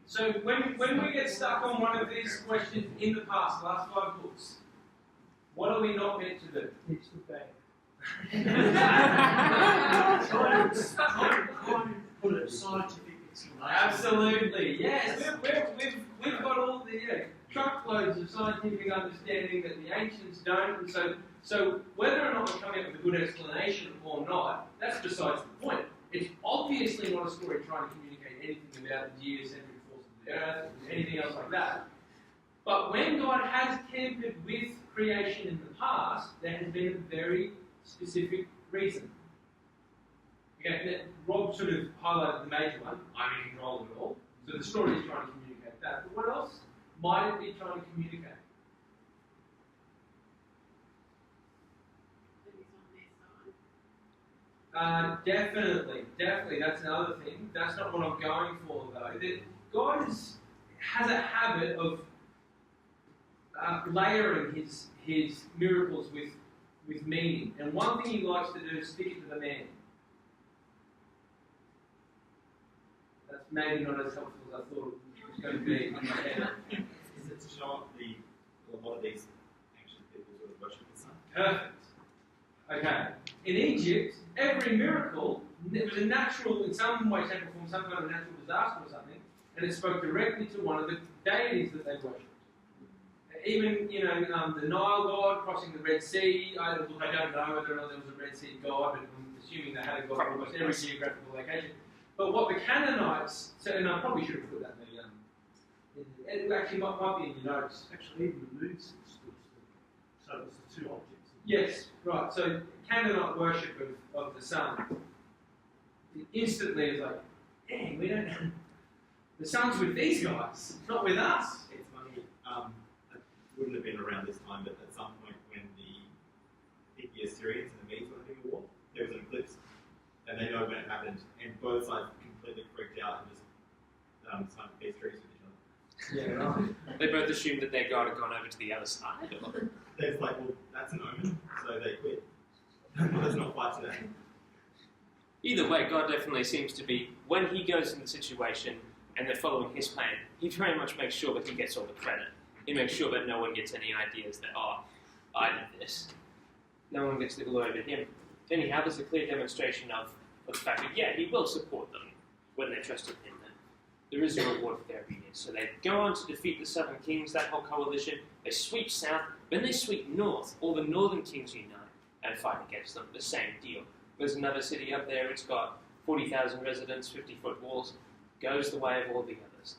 So when we get stuck on one of these questions in the past, last 5 books, what are we not meant to do? Teach the faith. Put it scientific explanation. Absolutely, yes. We've got all the truckloads of scientific understanding that the ancients don't, and so whether or not we're coming up with a good explanation or not, that's besides the point. It's obviously not a story trying to communicate anything about the geocentric force of the Earth or anything else like that. But when God has tampered with creation in the past, there has been a very specific reason. Okay, Rob sort of highlighted the major one. I'm in control of it all. So the story is trying to communicate that. But what else might it be trying to communicate? Definitely. That's another thing. That's not what I'm going for, though. That God has a habit of layering his miracles with meaning. And one thing he likes to do is stick it to the man. That's maybe not as helpful as I thought it was going to be in my head. Is it to show off a lot of these ancient people sort of worship the sun? Perfect. Okay. In Egypt, every miracle, it was a natural, in some way, shape, or form, some kind of natural disaster or something, and it spoke directly to one of the deities that they worshipped. Even, the Nile god crossing the Red Sea. I don't know whether or not there was a Red Sea god, but I'm assuming they had a god for almost every geographical location. But what the Canaanites, and I probably should have put that in it actually might be in your notes. Actually, even the moon stood still. So it's the two objects. Yes, right. So Canaanite worship of the sun instantly is like, dang, we don't know. The sun's with these guys, not with us. It's funny, it wouldn't have been around this time, but at some point when the Assyrians and the Medes were having a war, there was an eclipse. And they know when it happened, and both sides completely freaked out and just signed peace treaties with each other. Yeah, right. They both assumed that their god had gone over to the other side. Or... It's like, well, that's an omen, so they quit. Let's not fight today. Either way, God definitely seems to be, when he goes in the situation and they're following his plan, he very much makes sure that he gets all the credit. He makes sure that no one gets any ideas that, I did this. No one gets the glory to him. Anyhow, there's a clear demonstration of the fact that, yeah, he will support them when they trust in him. And there is a reward for their obedience. So they go on to defeat the southern kings, that whole coalition. They sweep south. When they sweep north, all the northern kings unite and fight against them. The same deal. There's another city up there. It's got 40,000 residents, 50-foot walls. Goes the way of all the others.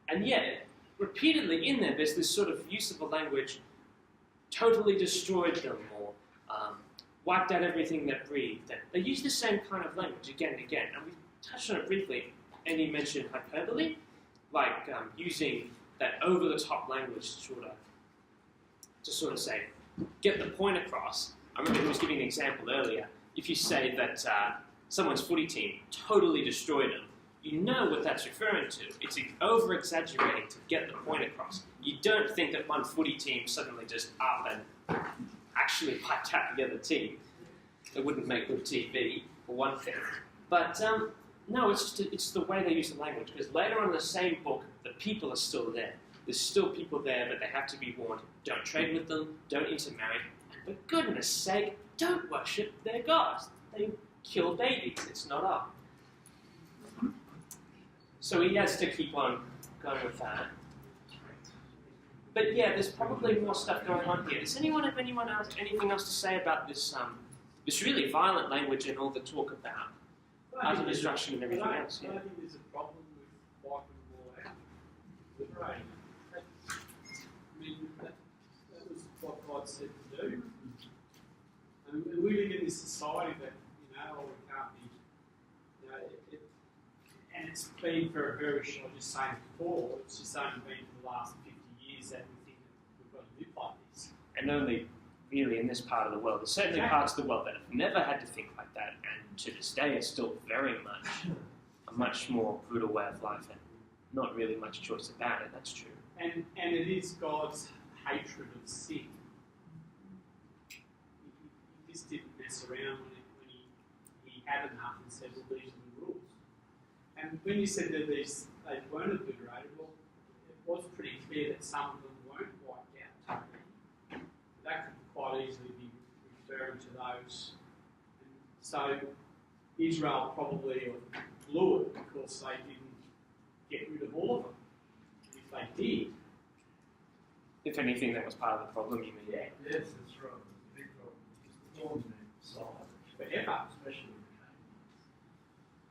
And yet, repeatedly in there, there's this sort of use of the language, totally destroyed them or wiped out everything that breathed. And they use the same kind of language again and again. And we touched on it briefly, and you mentioned hyperbole, like using that over-the-top language to sort of say, get the point across. I remember he was giving an example earlier. If you say that someone's footy team totally destroyed them, you know what that's referring to. It's over-exaggerating to get the point across. You don't think that one footy team suddenly just up and actually piped out the other team. It wouldn't make good TV, for one thing. But no, it's the way they use the language. Because later on in the same book, the people are still there. There's still people there, but they have to be warned. Don't trade with them. Don't intermarry. And for goodness sake, don't worship their gods. They kill babies. It's not up. So he has to keep on going with that. But yeah, there's probably more stuff going on here. Does anyone have anything else to say about this this really violent language and all the talk about utter destruction and everything else? I don't think there's a problem with wiping them all out. With rain. I mean, that was what God said to do. And we live in this society that, we can't be And it's been for a very short, just saying before, it's just only been for the last 50 years that we think that we've got to live like this. And only really in this part of the world. There's certainly parts of the world that have never had to think like that, and to this day it's still very much a much more brutal way of life and not really much choice about it. That's true. And it is God's hatred of sin. He just didn't mess around when he had enough and said, well, these are the rules. And when you said that they weren't obliterated, well, it was pretty clear that some of them weren't wiped out totally. That could quite easily be referring to those. And so Israel probably blew it because they didn't get rid of all of them. And if they did, If anything, that was part of the problem, you mean? yeah, Yes, that's right. It's a big problem. It's the thorns in their side, forever. especially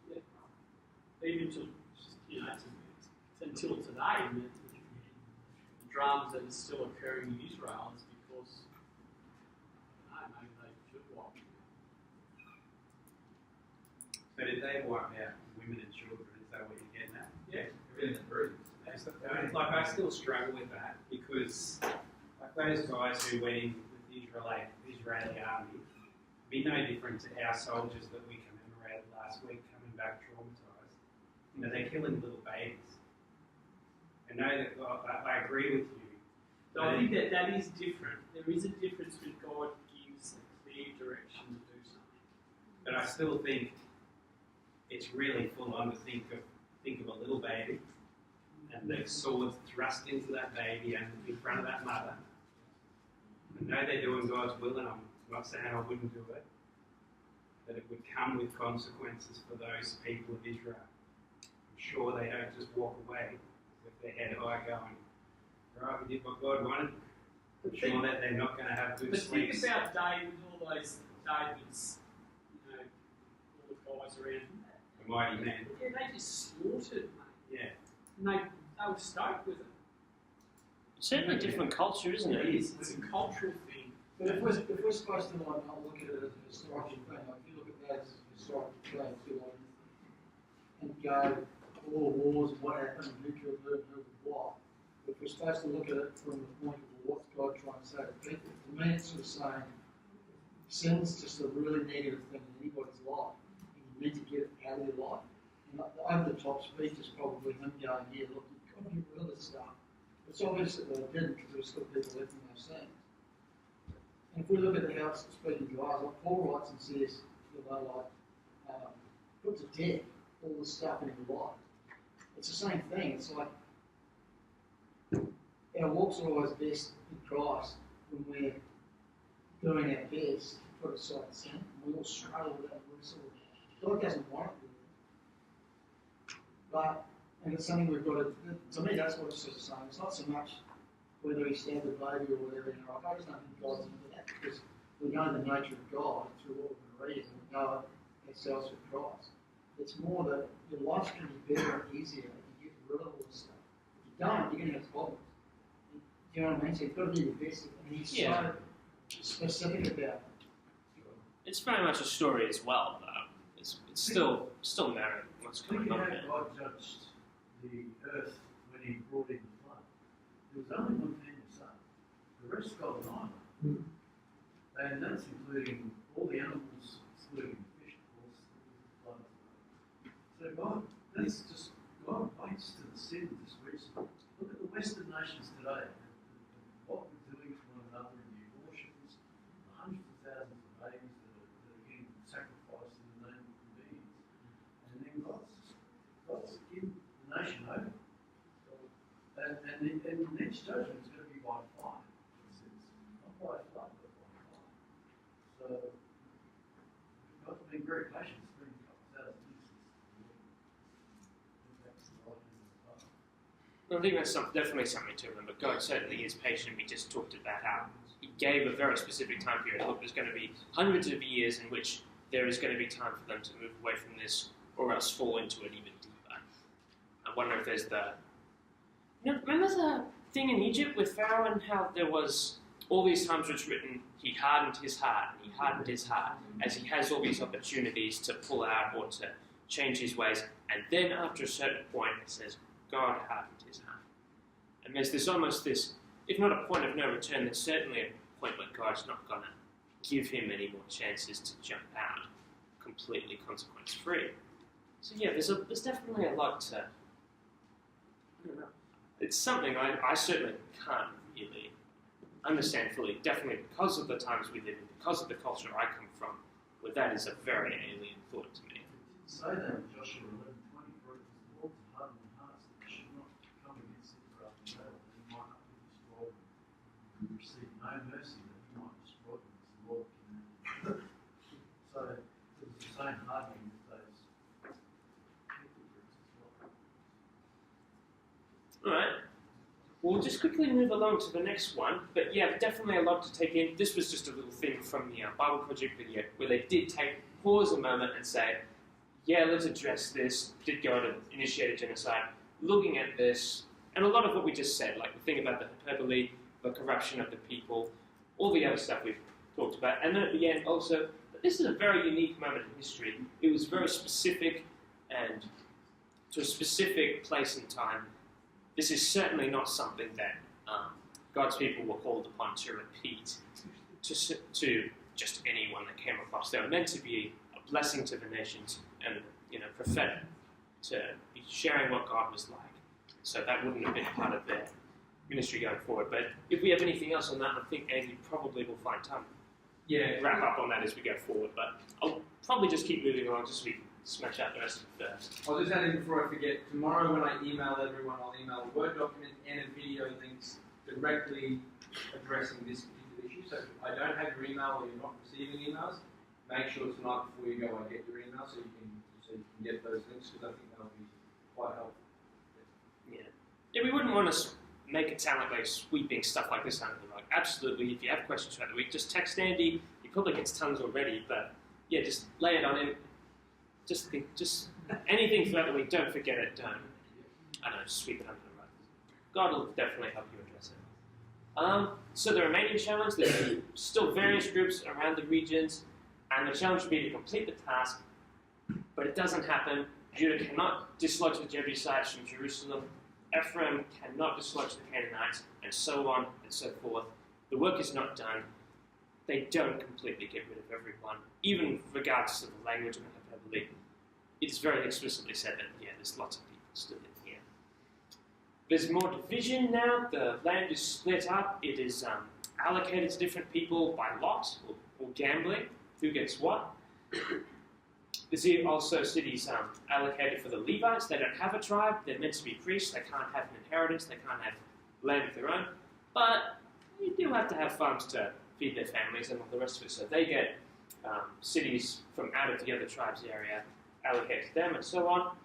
with the Even to, until today, the dramas that are still occurring in Israel is because, I don't know, maybe they should wipe them out. So did they wipe out women and children? Is that what you're getting at? Yeah. Everything that breathes. Like I still struggle with that because like those guys who went in with the Israeli army be no different to our soldiers that we commemorated last week coming back traumatized. You know, they're killing little babies. I know that I agree with you. So I think that is different. There is a difference when God gives a clear direction to do something. But I still think it's really full on to think of a little baby and the swords thrust into that baby and in front of that mother. I know they're doing God's will, and I'm not saying I wouldn't do it, but it would come with consequences for those people of Israel. I'm sure they don't just walk away with their head high going, right, we did what God wanted. I'm sure that they're not going to have good But sleeps. think about David, all those David's, all the guys around him. The mighty man. Yeah, they just slaughtered, mate. Yeah. And they were stoked with it. Certainly a different culture, isn't it? It is. It's a cultural thing. But if we're supposed to like not look at it as a historical thing, like if you look at that as a historical thing, too, like, and go all the wars and what happened and who killed who and who did what. If we're supposed to look at it from the point of what's God trying to say to people, to me it's sort of saying sin's just a really negative thing in anybody's life, and you need to get it out of your life. And the over-the-top speech is probably him going, yeah, look, you've got to get rid of this stuff. It's obvious that they didn't because there were still people left in those things. And if we look at how it's speaking to us, like Paul writes and says, put to death all the stuff in your life. It's the same thing. It's like our walks are always best in Christ when we're doing our best to put aside sin. And we all struggle with that. God doesn't want it. But, and it's something we've got to me that's what it's sort of saying. It's not so much whether he stabbed a baby or whatever, I just don't think God's into that because we know the nature of God through what we're reading and we know ourselves with Christ. It's more that your life's going to be better and easier if you get rid of all this stuff. If you don't, you're going to have problems. Do you know what I mean? So you've got to be your best, and he's so specific about it. It's very much a story as well, though. It's still narrative what's When going you on know there. God judged the earth when he brought in the flood, there was only one thing to say. The rest got an island. And that's including all the animals, excluding the fish, of course. So God waits to the sin of this region. Look at the Western nations today. What we're doing to one another in the abortions, the hundreds of thousands of babies that are getting sacrificed in the name of convenience. And then God's given the nation over. And the next judgment is going to be by fire, it says. Not by flood, but by fire. So, God's been very patient. It's been a couple of thousand years since the light end of the fire. I think that's definitely something to remember. God certainly is patient. We just talked about how He gave a very specific time period. Look, there's going to be hundreds of years in which there is going to be time for them to move away from this or else fall into it even deeper. I wonder if there's remember the thing in Egypt with Pharaoh and how there was all these times where it's written, he hardened his heart, and he hardened his heart, as he has all these opportunities to pull out or to change his ways, and then after a certain point it says, God hardened his heart. And there's this, if not a point of no return, then certainly a point where God's not going to give him any more chances to jump out completely consequence-free. So yeah, there's definitely a lot to, I don't know. It's something I certainly can't really understand fully, definitely because of the times we live in, because of the culture I come from, where that is a very alien thought to me. Say that in Joshua 11:20, for it is the Lord's hardened hearts that should not come against Israel in battle, that he might not be destroyed and receive no mercy that he might destroy them, as the Lord commanded. So it was the same hardening with those people groups as well. Alright, we'll just quickly move along to the next one, but yeah, definitely a lot to take in. This was just a little thing from the Bible Project video where they did pause a moment and say, yeah, let's address this. Did God initiate a genocide? Looking at this, and a lot of what we just said, like the thing about the hyperbole, the corruption of the people, all the other stuff we've talked about. And then at the end also, this is a very unique moment in history. It was very specific and to a specific place and time. This is certainly not something that God's people were called upon to repeat to just anyone that came across. They were meant to be a blessing to the nations and, prophetic, to be sharing what God was like. So that wouldn't have been part of their ministry going forward. But if we have anything else on that, I think Andy probably will find time to wrap up on that as we go forward. But I'll probably just keep moving along just so we can smash out the rest of it first. I'll just add in before I forget, tomorrow when I email everyone, I'll email a Word document and a video links directly addressing this particular issue. So if I don't have your email or you're not receiving emails, make sure tonight before you go I get your email so you can get those links, because I think that'll be quite helpful. Yeah, we wouldn't want to make it sound like we're sweeping stuff like this under the rug. Absolutely, if you have questions throughout the week, just text Andy. He probably gets tons already, but yeah, just lay it on him. Just anything throughout the week, don't forget it, don't sweep it under the rug. God will definitely help you address it. So the Romanian challenge, there's still various groups around the regions, and the challenge would be to complete the task, but it doesn't happen. Judah cannot dislodge the Jebusites from Jerusalem, Ephraim cannot dislodge the Canaanites, and so on and so forth. The work is not done. They don't completely get rid of everyone, even regardless of the language and the hyperbole. It's very explicitly said that, there's lots of people still in here. There's more division now. The land is split up. It is allocated to different people by lot or gambling, who gets what. There's also cities allocated for the Levites. They don't have a tribe. They're meant to be priests. They can't have an inheritance. They can't have land of their own. But you do have to have farms to feed their families and all the rest of it. So they get cities from out of the other tribes area allocated to them and so on.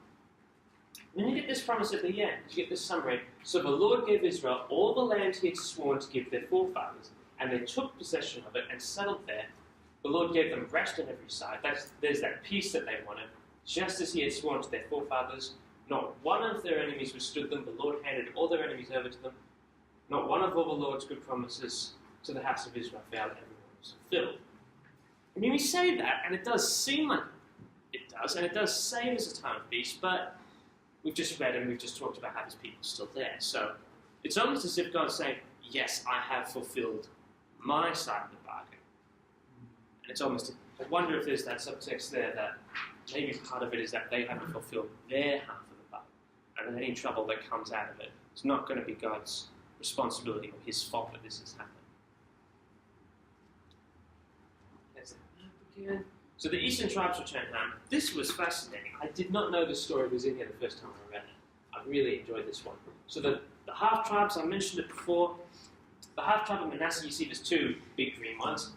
And then you get this promise at the end. You get this summary. So the Lord gave Israel all the land he had sworn to give their forefathers, and they took possession of it and settled there. The Lord gave them rest on every side. There's that peace that they wanted, just as he had sworn to their forefathers. Not one of their enemies withstood them. The Lord handed all their enemies over to them. Not one of all the Lord's good promises to the house of Israel failed. Everyone was fulfilled. I mean, we say that, and it does seem like it does, and it does say there's a time of peace, but we've just read and we've just talked about how there's people still there. So it's almost as if God's saying, yes, I have fulfilled my side of the bargain. And it's almost, I wonder if there's that subtext there that maybe part of it is that they haven't fulfilled their half of the bargain. And any trouble that comes out of it is not going to be God's responsibility or his fault that this has happened. So the eastern tribes returned home. This was fascinating. I did not know this story was in here the first time I read it. I really enjoyed this one. So the half tribes, I mentioned it before. The half tribe of Manasseh, you see there's two big green ones.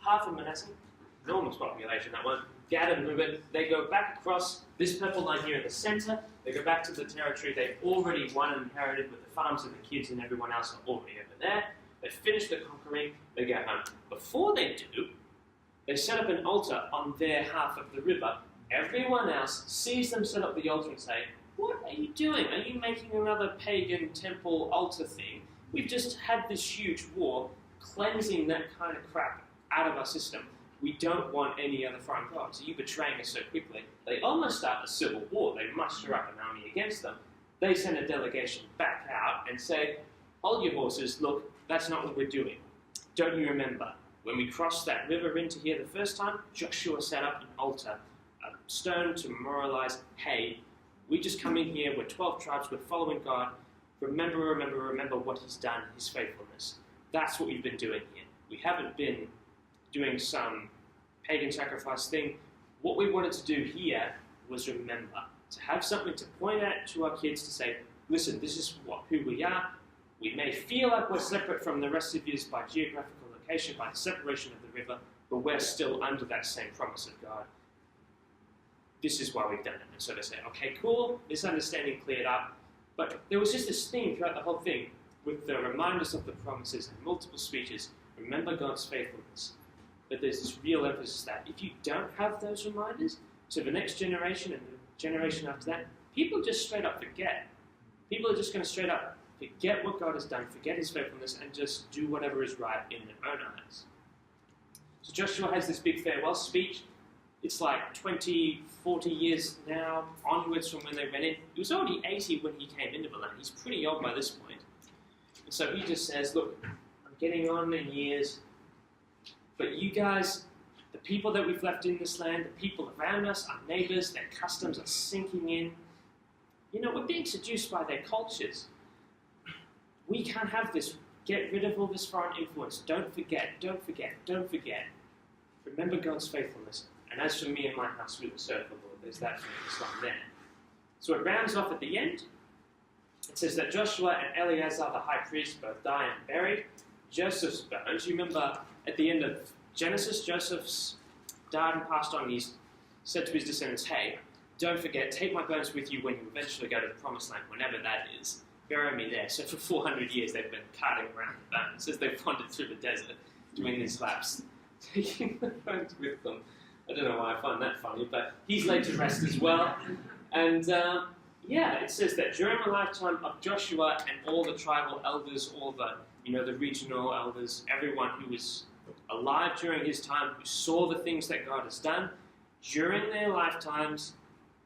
Half of Manasseh, enormous population, that one. Gad and Reuben, they go back across this purple line here in the center. They go back to the territory they've already won and inherited, with the farms and the kids and everyone else are already over there. They finish the conquering, they go home. Before they do, they set up an altar on their half of the river. Everyone else sees them set up the altar and say, what are you doing? Are you making another pagan temple altar thing? We've just had this huge war cleansing that kind of crap out of our system. we don't want any other foreign gods. You betraying us so quickly. They almost start a civil war. They muster up an army against them. They send a delegation back out and say, hold your horses, look, that's not what we're doing. Don't you remember? When we crossed that river into here the first time, Joshua set up an altar, a stone to memorialize, hey, we just come in here, we're 12 tribes, we're following God. Remember what he's done, his faithfulness. That's what we've been doing here. We haven't been doing some pagan sacrifice thing. What we wanted to do here was remember, to have something to point at to our kids to say, listen, this is who we are. We may feel like we're separate from the rest of you by geographical location, by the separation of the river, but we're still under that same promise of God. This is why we've done it. And so they say, okay, cool, misunderstanding cleared up. But there was just this theme throughout the whole thing with the reminders of the promises and multiple speeches. Remember God's faithfulness. But there's this real emphasis that if you don't have those reminders to the next generation and the generation after that, people just straight up forget. People are just going to straight up forget what God has done, forget his faithfulness, and just do whatever is right in their own eyes. So Joshua has this big farewell speech. It's like 20, 40 years now onwards from when they went in. He was already 80 when he came into the land. He's pretty old by this point. And so he just says, look, I'm getting on in years, but you guys, the people that we've left in this land, the people around us, our neighbors, their customs are sinking in. You know, we're being seduced by their cultures. We can't have this. Get rid of all this foreign influence. Don't forget. Remember God's faithfulness. And as for me and my house, we will serve the Lord. There's that famous line there. So it rounds off at the end. It says that Joshua and Eleazar, the high priest, both die and buried. Joseph's bones, you remember at the end of Genesis, Joseph's died and passed on. He said to his descendants, hey, don't forget, take my bones with you when you eventually go to the promised land, whenever that is. Bury me there. So for 400 years they've been carting around the bones as they've wandered through the desert, doing these laps, taking the bones with them. I don't know why I find that funny, but he's laid to rest as well. And it says that during the lifetime of Joshua and all the tribal elders, all the regional elders, everyone who was alive during his time, who saw the things that God has done, during their lifetimes,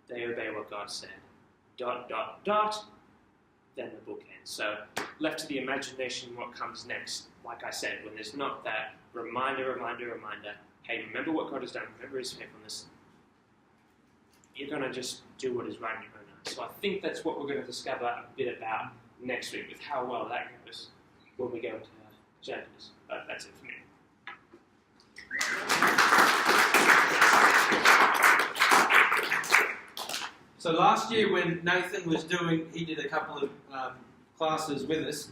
they obey what God said. ... Then the book ends. So left to the imagination what comes next. Like I said, when there's not that reminder, hey, remember what God has done, remember his faithfulness, you're going to just do what is right in your own eyes. So I think that's what we're going to discover a bit about next week, with how well that goes when we go into Judges. But that's it for me. So last year when Nathan was he did a couple of classes with us,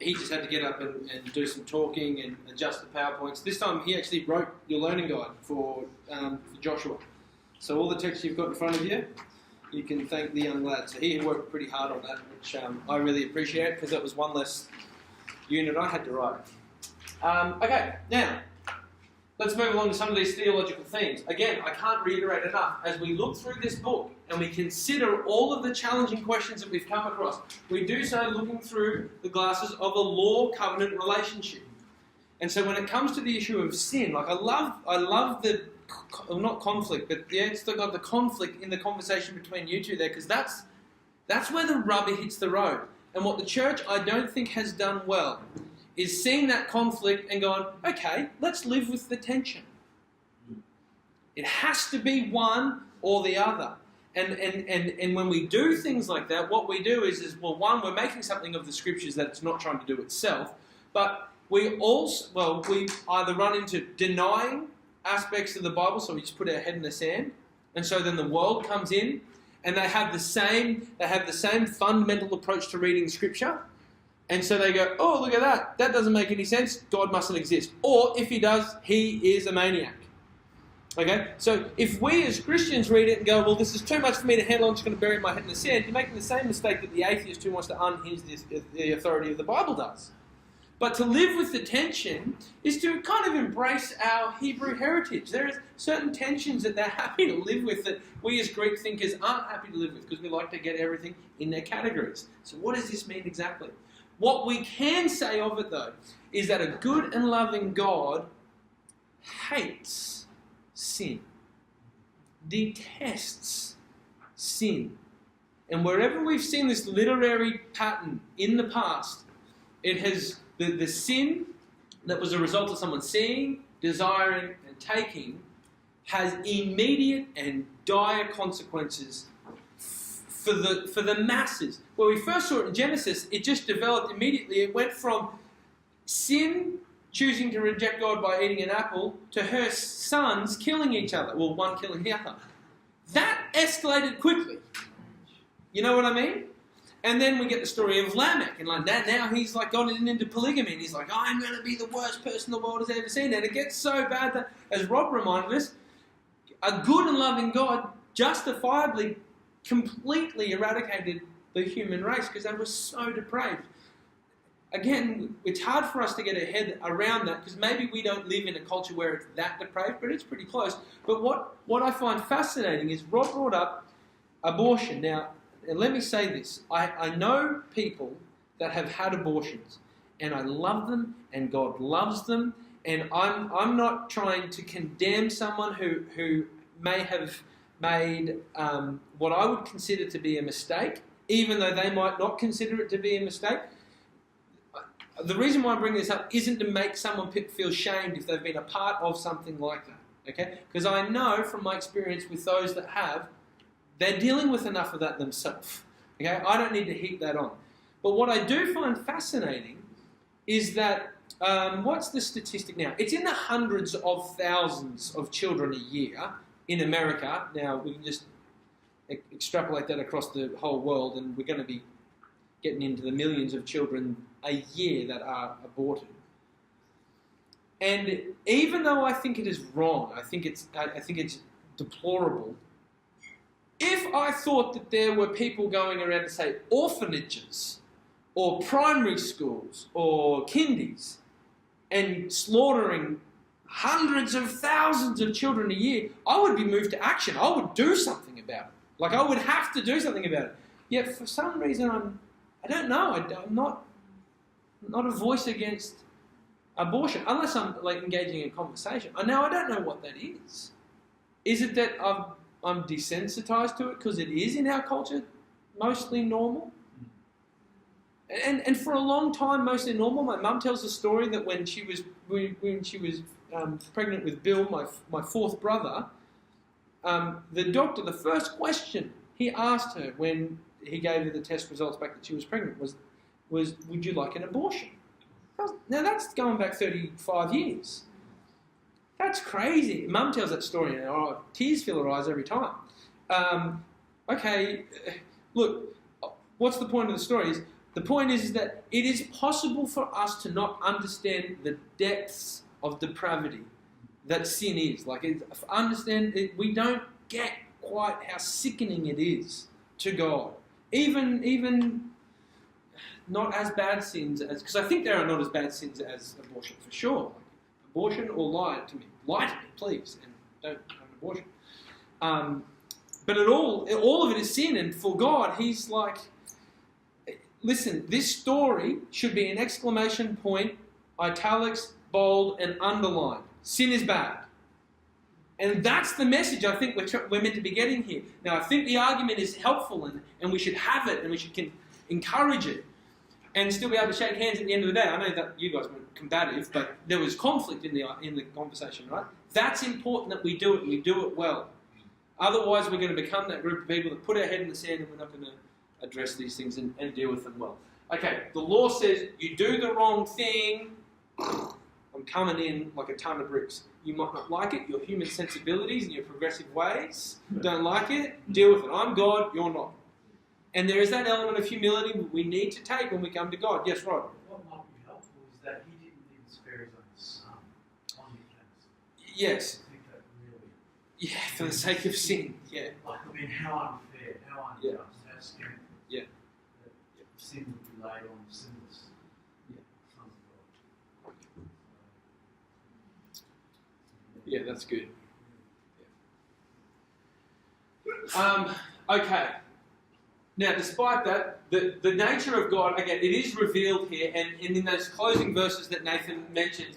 he just had to get up and do some talking and adjust the PowerPoints. This time he actually wrote your learning guide for Joshua. So all the text you've got in front of you, you can thank the young lad. So he worked pretty hard on that, which I really appreciate, because that was one less unit I had to write. Okay, now, let's move along to some of these theological themes. Again, I can't reiterate enough. As we look through this book and we consider all of the challenging questions that we've come across, we do so looking through the glasses of a law-covenant relationship. And so when it comes to the issue of sin, like I love the, not conflict, but the conflict in the conversation between you two there, because that's where the rubber hits the road. And what the church, I don't think, has done well is seeing that conflict and going, okay, let's live with the tension. It has to be one or the other. And when we do things like that, what we do is one, we're making something of the scriptures that it's not trying to do itself, but we either run into denying aspects of the Bible, so we just put our head in the sand, and so then the world comes in, and they have the same fundamental approach to reading scripture. And so they go, oh, look at that. That doesn't make any sense. God mustn't exist. Or if he does, he is a maniac. Okay? So if we as Christians read it and go, well, this is too much for me to handle, I'm just going to bury my head in the sand, you're making the same mistake that the atheist who wants to unhinge the authority of the Bible does. But to live with the tension is to kind of embrace our Hebrew heritage. There is certain tensions that they're happy to live with that we as Greek thinkers aren't happy to live with, because we like to get everything in their categories. So what does this mean exactly? What we can say of it, though, is that a good and loving God hates sin, detests sin. And wherever we've seen this literary pattern in the past, it has the sin that was a result of someone seeing, desiring, and taking has immediate and dire consequences for the masses. When we first saw it in Genesis, it just developed immediately. It went from sin choosing to reject God by eating an apple to her sons killing each other. Well, one killing the other. That escalated quickly. You know what I mean? And then we get the story of Lamech, and like that now he's like gotten into polygamy, and he's like, I'm going to be the worst person the world has ever seen. And it gets so bad that, as Rob reminded us, a good and loving God justifiably completely eradicated the human race because they were so depraved. Again, it's hard for us to get a head around that because maybe we don't live in a culture where it's that depraved, but it's pretty close. But what I find fascinating is Rob brought up abortion. Now, and let me say this. I know people that have had abortions, and I love them, and God loves them, and I'm not trying to condemn someone who may have made what I would consider to be a mistake, even though they might not consider it to be a mistake. The reason why I bring this up isn't to make someone feel shamed if they've been a part of something like that, okay? Because I know from my experience with those that have, they're dealing with enough of that themselves. Okay, I don't need to heap that on. But what I do find fascinating is that, what's the statistic now? It's in the hundreds of thousands of children a year in America. Now, we can just extrapolate that across the whole world, and we're going to be getting into the millions of children a year that are aborted. And even though I think it is wrong, I think it's deplorable. If I thought that there were people going around to say orphanages or primary schools or kindies and slaughtering hundreds of thousands of children a year, I would be moved to action. I would do something about it. Like I would have to do something about it. Yet for some reason I don't know. I'm not a voice against abortion unless I'm like engaging in conversation. I don't know what that is. Is it that I'm desensitized to it because it is in our culture mostly normal? And for a long time, mostly normal. My mum tells the story that when she was pregnant with Bill, my fourth brother, the doctor, the first question he asked her when he gave her the test results back that she was pregnant was would you like an abortion? Now that's going back 35 years. That's crazy. Mum tells that story and tears fill her eyes every time. Okay, look, what's the point of the story? The point is that it is possible for us to not understand the depths of depravity that sin is. We don't get quite how sickening it is to God. Even not as bad sins as, because I think there are not as bad sins as abortion for sure. Abortion or lie to me. Lie to me, please, and don't have an abortion. But all of it is sin, and for God, He's like, listen, this story should be an exclamation point, italics, bold, and underlined. Sin is bad. And that's the message I think we're meant to be getting here. Now, I think the argument is helpful, and we should have it, and we should encourage it, and still be able to shake hands at the end of the day. I know that you guys were combative, but there was conflict in the conversation, right? That's important that we do it, and we do it well. Otherwise, we're going to become that group of people that put our head in the sand, and we're not going to address these things and deal with them well. Okay, the law says you do the wrong thing, I'm coming in like a ton of bricks. You might not like it, your human sensibilities and your progressive ways don't like it, deal with it. I'm God, you're not. And there is that element of humility we need to take when we come to God. Yes, Rod? What might be helpful is that He didn't even spare His own Son on the occasion. Yes. I think that really... Yeah, for the sake of sin, yeah. How unfair, how unjust, how scary. Yeah. That sin would be laid on the sinless sons of God. Yeah, that's good. Okay. Now, despite that, the nature of God, again, it is revealed here, and in those closing verses that Nathan mentioned,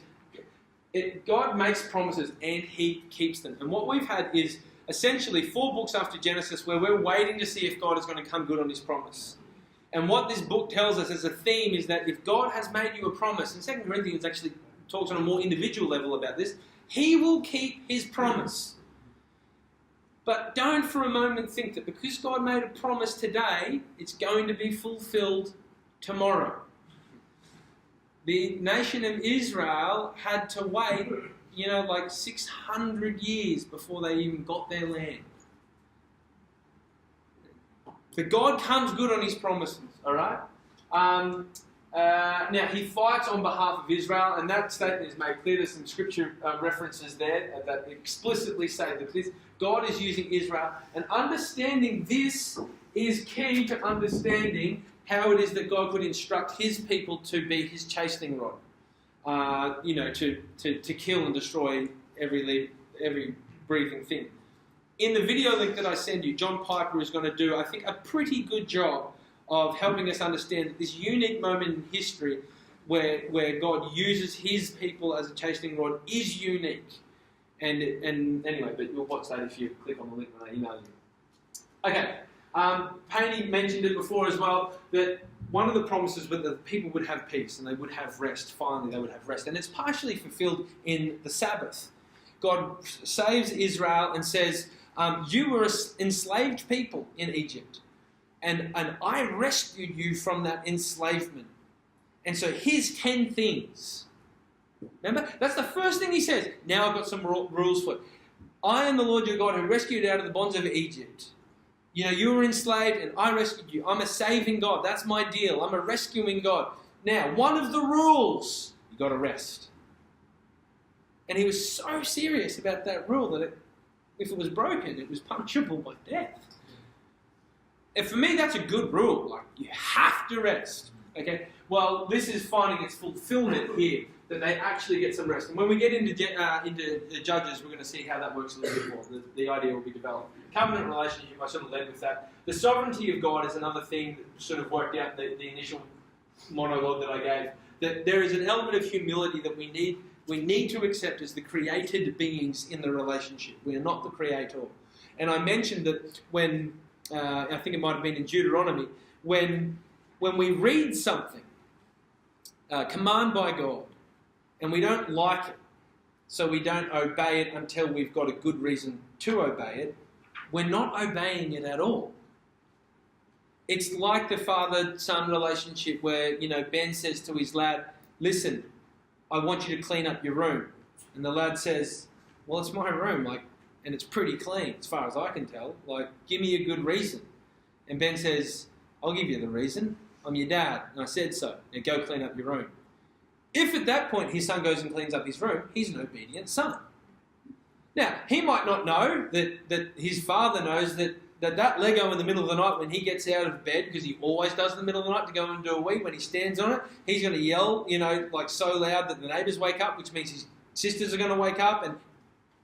God makes promises and He keeps them. And what we've had is essentially 4 books after Genesis where we're waiting to see if God is going to come good on His promise. And what this book tells us as a theme is that if God has made you a promise, and 2 Corinthians actually talks on a more individual level about this, He will keep His promise. But don't for a moment think that because God made a promise today, it's going to be fulfilled tomorrow. The nation of Israel had to wait, like 600 years before they even got their land. But God comes good on His promises, all right? Now, He fights on behalf of Israel, and that statement is made clear. There's some scripture references there that explicitly say that God is using Israel, and understanding this is key to understanding how it is that God could instruct His people to be His chastening rod, to kill and destroy every breathing thing. In the video link that I send you, John Piper is going to do, I think, a pretty good job of helping us understand that this unique moment in history where God uses His people as a chastening rod is unique. And anyway, but you'll watch that if you click on the link when I email you. Okay, Painey mentioned it before as well, that one of the promises was that the people would have peace and they would have rest. Finally, they would have rest. And it's partially fulfilled in the Sabbath. God saves Israel and says, you were enslaved people in Egypt. And I rescued you from that enslavement. And so here's 10 things. Remember? That's the first thing He says. Now I've got some rules for it. I am the Lord your God who rescued you out of the bonds of Egypt. You were enslaved and I rescued you. I'm a saving God. That's my deal. I'm a rescuing God. Now, one of the rules, you got to rest. And He was so serious about that rule that if it was broken, it was punishable by death. And for me, that's a good rule. Like, you have to rest. Okay? Well, this is finding its fulfillment here, that they actually get some rest. And when we get into the Judges, we're going to see how that works a little bit more. The idea will be developed. Covenant relationship, I sort of led with that. The sovereignty of God is another thing that sort of worked out the initial monologue that I gave. That there is an element of humility that we need to accept as the created beings in the relationship. We are not the creator. And I mentioned that when, I think it might have been in Deuteronomy, when we read something, command by God, and we don't like it, so we don't obey it until we've got a good reason to obey it, we're not obeying it at all. It's like the father-son relationship where, Ben says to his lad, listen, I want you to clean up your room. And the lad says, well, it's my room, and it's pretty clean as far as I can tell. Give me a good reason. And Ben says, I'll give you the reason. I'm your dad, and I said so. Now go clean up your room. If at that point his son goes and cleans up his room, he's an obedient son. Now, he might not know that his father knows that Lego in the middle of the night when he gets out of bed, because he always does in the middle of the night to go and do a wee, when he stands on it, he's going to yell, so loud that the neighbours wake up, which means his sisters are going to wake up, and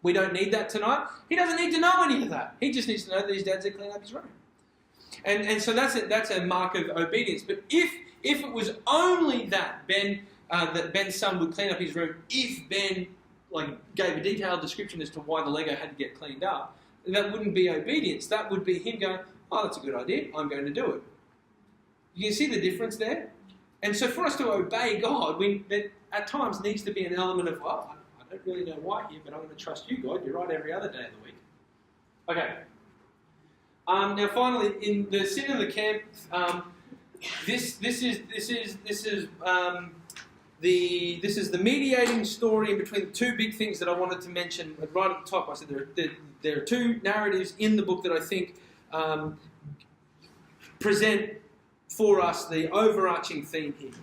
we don't need that tonight. He doesn't need to know any of that. He just needs to know that his dad's going to clean up his room. And so that's a mark of obedience. But if it was only that Ben's son would clean up his room, if Ben gave a detailed description as to why the Lego had to get cleaned up, that wouldn't be obedience. That would be him going, oh, that's a good idea, I'm going to do it. You can see the difference there? And so for us to obey God, there at times needs to be an element of, well, I don't really know why here, but I'm going to trust you, God. You're right every other day of the week. Okay. Now finally, in the sin of the camp, this is the mediating story in between the two big things that I wanted to mention right at the top. I said there are two narratives in the book that I think present for us the overarching theme here.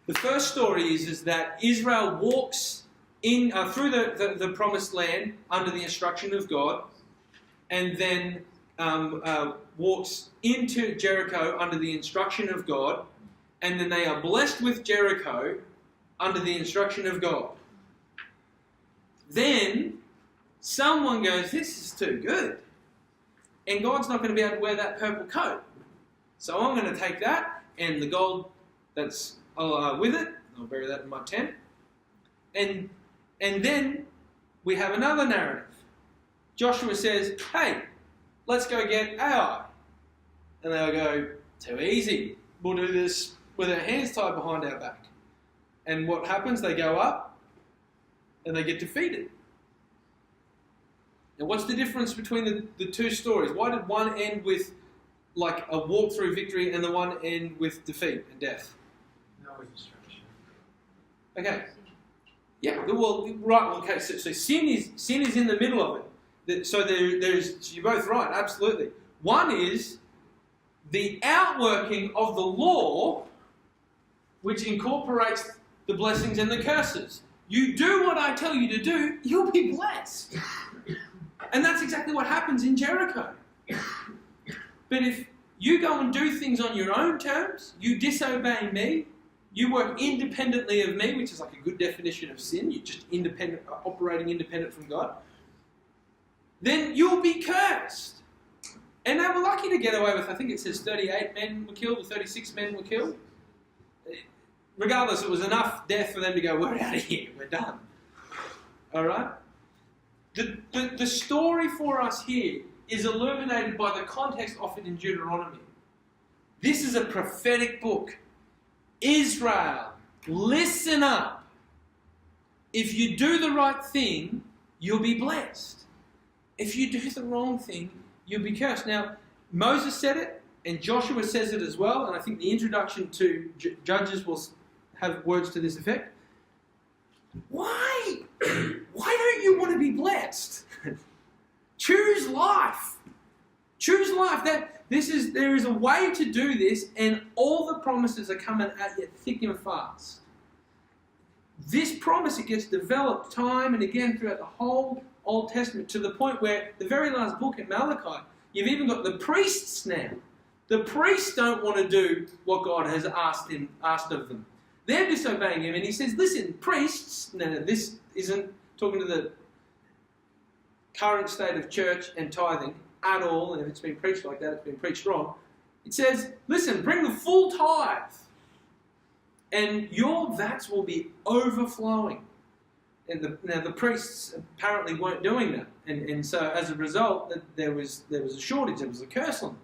The first story is that Israel walks in through the promised land under the instruction of God, and then walks into Jericho under the instruction of God, and then they are blessed with Jericho under the instruction of God. Then someone goes, this is too good. And God's not going to be able to wear that purple coat. So I'm going to take that and the gold that's with it, I'll bury that in my tent, and And then we have another narrative. Joshua says, hey, let's go get Ai. And they'll go, too easy. We'll do this with our hands tied behind our back. And what happens? They go up and they get defeated. Now, what's the difference between the two stories? Why did one end with like a walk-through victory and the one end with defeat and death? No instruction. Okay. Yeah, well, right, okay, so sin is in the middle of it. So there's, you're both right, absolutely. One is the outworking of the law, which incorporates the blessings and the curses. You do what I tell you to do, you'll be blessed. And that's exactly what happens in Jericho. But if you go and do things on your own terms, you disobey me, you work independently of me, which is like a good definition of sin, you're just independent, operating independent from God, then you'll be cursed. And they were lucky to get away with, I think it says 38 men were killed, or 36 men were killed. Regardless, it was enough death for them to go, we're out of here, we're done. Alright? The story for us here is illuminated by the context offered in Deuteronomy. This is a prophetic book. Israel, listen up. If you do the right thing, you'll be blessed. If you do the wrong thing, you'll be cursed. Now, Moses said it, and Joshua says it as well, and I think the introduction to Judges will have words to this effect. Why? Why don't you want to be blessed? Choose life. Choose life. There is a way to do this, and all the promises are coming at you thick and fast. This promise, it gets developed time and again throughout the whole Old Testament, to the point where the very last book in Malachi, you've even got the priests now. The priests don't want to do what God has asked of them. They're disobeying him, and he says, listen, priests, no, this isn't talking to the current state of church and tithing at all, and if it's been preached like that, it's been preached wrong. It says, listen, bring the full tithe, and your vats will be overflowing. And now the priests apparently weren't doing that, and so as a result, there was a shortage, there was a curse on them.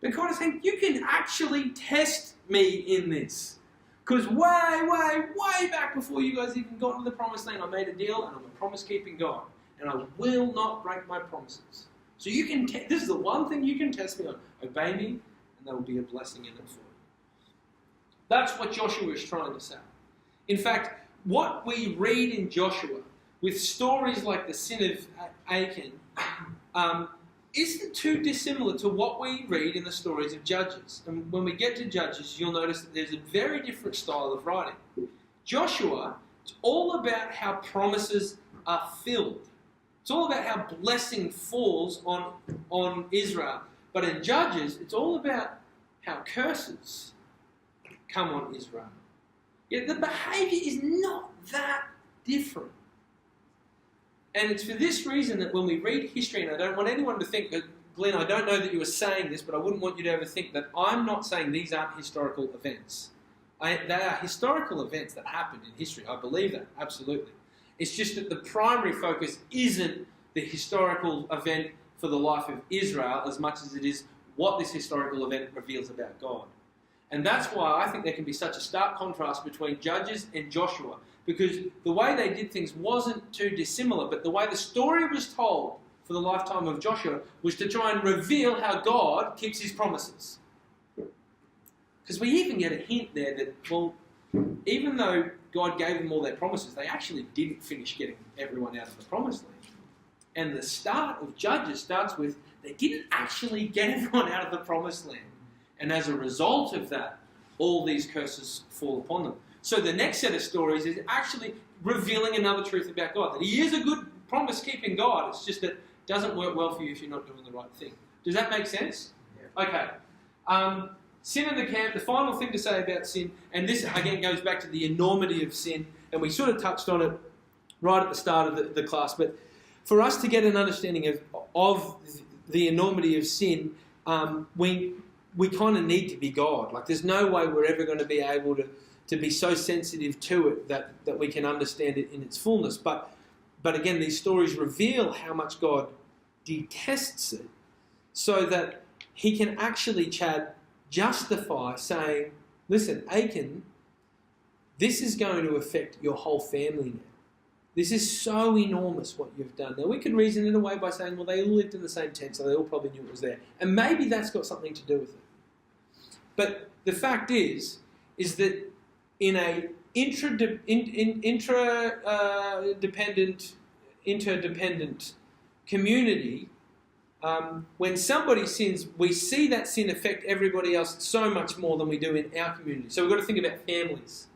But God is saying, you can actually test me in this. Because way back before you guys even got into the promised land, I made a deal, and I'm a promise-keeping God. And I will not break my promises. So you can, this is the one thing you can test me on. Obey me, and there will be a blessing in it for you. That's what Joshua is trying to say. In fact, what we read in Joshua, with stories like the sin of Achan, isn't too dissimilar to what we read in the stories of Judges. And when we get to Judges, you'll notice that there's a very different style of writing. Joshua, it's all about how promises are filled. It's all about how blessing falls on Israel. But in Judges, it's all about how curses come on Israel. Yet the behaviour is not that different. And it's for this reason that when we read history, and I don't want anyone to think that, Glenn, I don't know that you were saying this, but I wouldn't want you to ever think that I'm not saying these aren't historical events. They are historical events that happened in history. I believe that, absolutely. It's just that the primary focus isn't the historical event for the life of Israel as much as it is what this historical event reveals about God. And that's why I think there can be such a stark contrast between Judges and Joshua, because the way they did things wasn't too dissimilar, but the way the story was told for the lifetime of Joshua was to try and reveal how God keeps his promises. Because we even get a hint there that, well, even though God gave them all their promises, they actually didn't finish getting everyone out of the promised land. And the start of Judges starts with, they didn't actually get everyone out of the promised land. And as a result of that, all these curses fall upon them. So the next set of stories is actually revealing another truth about God, that he is a good promise-keeping God. It's just that it doesn't work well for you if you're not doing the right thing. Does that make sense? Yeah. Okay. Sin in the camp, the final thing to say about sin, and this again goes back to the enormity of sin, and we sort of touched on it right at the start of the class, but for us to get an understanding of the enormity of sin, we kind of need to be God. Like, there's no way we're ever going to be able to be so sensitive to it that we can understand it in its fullness. But again, these stories reveal how much God detests it, so that he can actually, Chad, justify saying, listen, Achan, this is going to affect your whole family now. This is so enormous what you've done. Now, we could reason it away by saying, well, they all lived in the same tent, so they all probably knew it was there. And maybe that's got something to do with it. But the fact is that in a interdependent community, when somebody sins, we see that sin affect everybody else so much more than we do in our community. So we've got to think about families.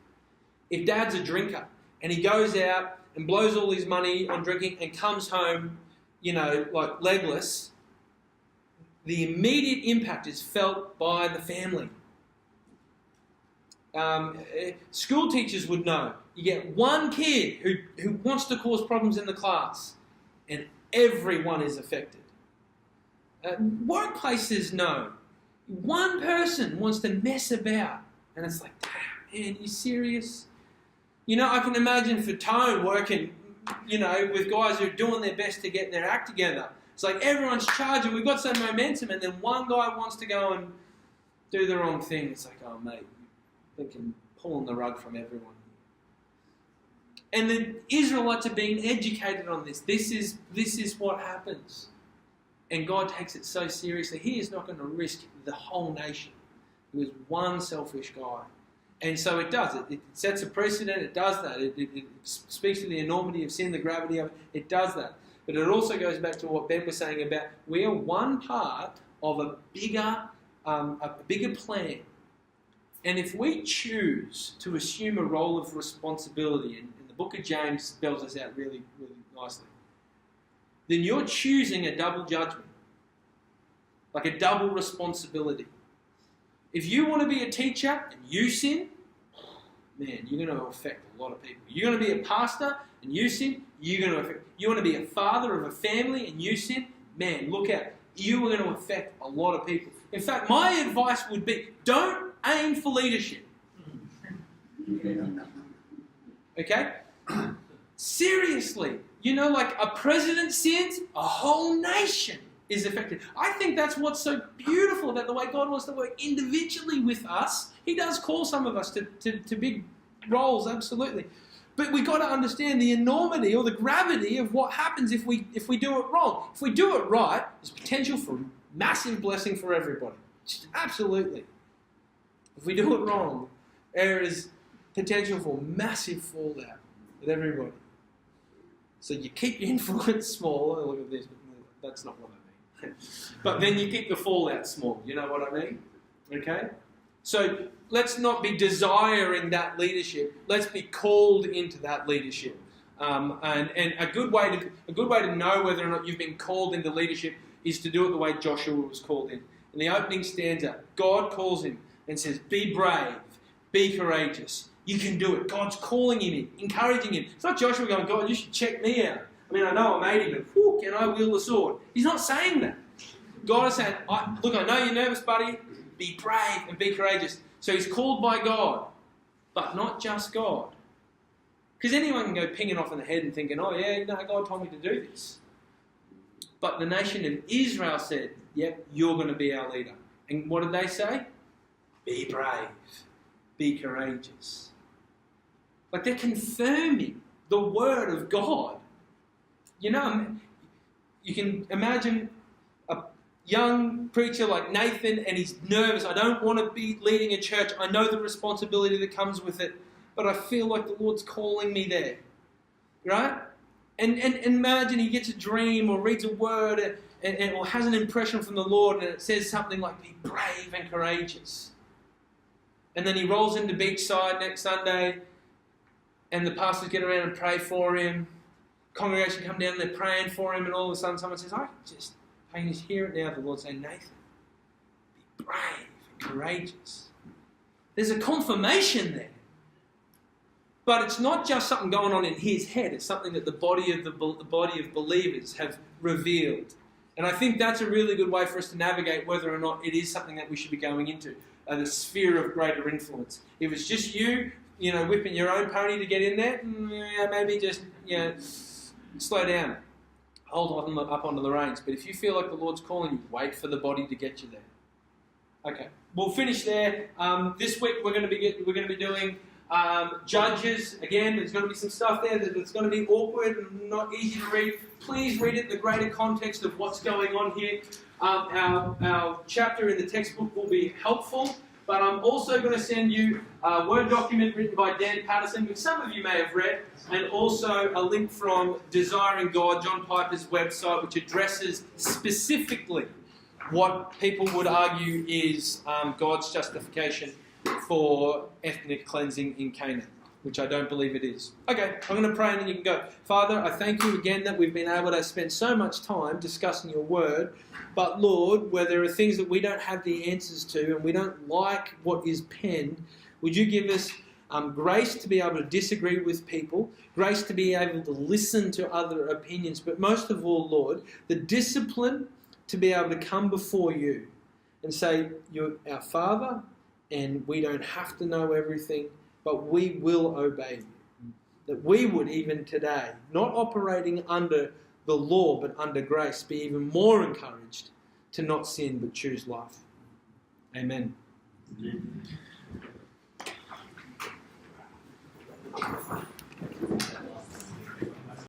If dad's a drinker and he goes out and blows all his money on drinking and comes home, like legless, the immediate impact is felt by the family. School teachers would know. You get one kid who wants to cause problems in the class, and everyone is affected. Workplaces know. One person wants to mess about, and it's like, damn, man, you serious? I can imagine for Tone working, with guys who are doing their best to get their act together. It's like everyone's charging, we've got some momentum, and then one guy wants to go and do the wrong thing. It's like, oh, mate, you're thinking, pulling the rug from everyone. And the Israelites are being educated on this. This is what happens. And God takes it so seriously. He is not going to risk the whole nation. It was one selfish guy. And so it does. It sets a precedent. It does that. It speaks to the enormity of sin, the gravity of it. It does that. But it also goes back to what Ben was saying about we are one part of a bigger plan. And if we choose to assume a role of responsibility, and the book of James spells this out really, really nicely, then you're choosing a double judgment, like a double responsibility. If you want to be a teacher and you sin, man, you're going to affect a lot of people. You're going to be a pastor and you sin, you're going to affect. You want to be a father of a family and you sin, man, look out. You are going to affect a lot of people. In fact, my advice would be, don't aim for leadership. Okay? Seriously. Like a president sins, a whole nation is affected. I think that's what's so beautiful about the way God wants to work individually with us. He does call some of us to big roles, absolutely. But we've got to understand the enormity or the gravity of what happens if we do it wrong. If we do it right, there's potential for massive blessing for everybody. Just absolutely. If we do it wrong, there is potential for massive fallout with everybody. So you keep your influence small. Look at this, but that's not what I mean. But then you keep the fallout small. You know what I mean? Okay? So let's not be desiring that leadership. Let's be called into that leadership. And a good way to know whether or not you've been called into leadership is to do it the way Joshua was called in. In the opening stanza, God calls him and says, be brave, be courageous. You can do it. God's calling him in, encouraging him. It's not Joshua going, God, you should check me out. I mean, I know I'm 80, but whew, can I wield the sword? He's not saying that. God is saying, look, I know you're nervous, buddy. Be brave and be courageous. So he's called by God, but not just God. Because anyone can go pinging off in the head and thinking, oh yeah, no, God told me to do this. But the nation of Israel said, yep, you're going to be our leader. And what did they say? Be brave. Be courageous. Like they're confirming the word of God. You can imagine a young preacher like Nathan and he's nervous. I don't want to be leading a church. I know the responsibility that comes with it, but I feel like the Lord's calling me there. Right? And imagine he gets a dream or reads a word or has an impression from the Lord and it says something like, be brave and courageous. And then he rolls into Beachside next Sunday and the pastors get around and pray for him. Congregation come down and they're praying for him and all of a sudden someone says, I can just hear it now, the Lord saying, Nathan, be brave and courageous. There's a confirmation there. But it's not just something going on in his head. It's something that the body of believers have revealed. And I think that's a really good way for us to navigate whether or not it is something that we should be going into, the sphere of greater influence. If it's just you, whipping your own pony to get in there, maybe just slow down, hold on up onto the reins. But if you feel like the Lord's calling you, wait for the body to get you there. Okay, we'll finish there. This week we're going to be doing Judges. Again, there's going to be some stuff there that's going to be awkward and not easy to read. Please read it in the greater context of what's going on here. Our chapter in the textbook will be helpful, but I'm also going to send you a Word document written by Dan Patterson, which some of you may have read, and also a link from Desiring God, John Piper's website, which addresses specifically what people would argue is God's justification for ethnic cleansing in Canaan, which I don't believe it is. Okay, I'm going to pray and then you can go. Father, I thank you again that we've been able to spend so much time discussing your word, but Lord, where there are things that we don't have the answers to and we don't like what is penned, would you give us grace to be able to disagree with people, grace to be able to listen to other opinions, but most of all, Lord, the discipline to be able to come before you and say, you're our Father, and we don't have to know everything, but we will obey you. That we would even today, not operating under the law but under grace, be even more encouraged to not sin but choose life. Amen.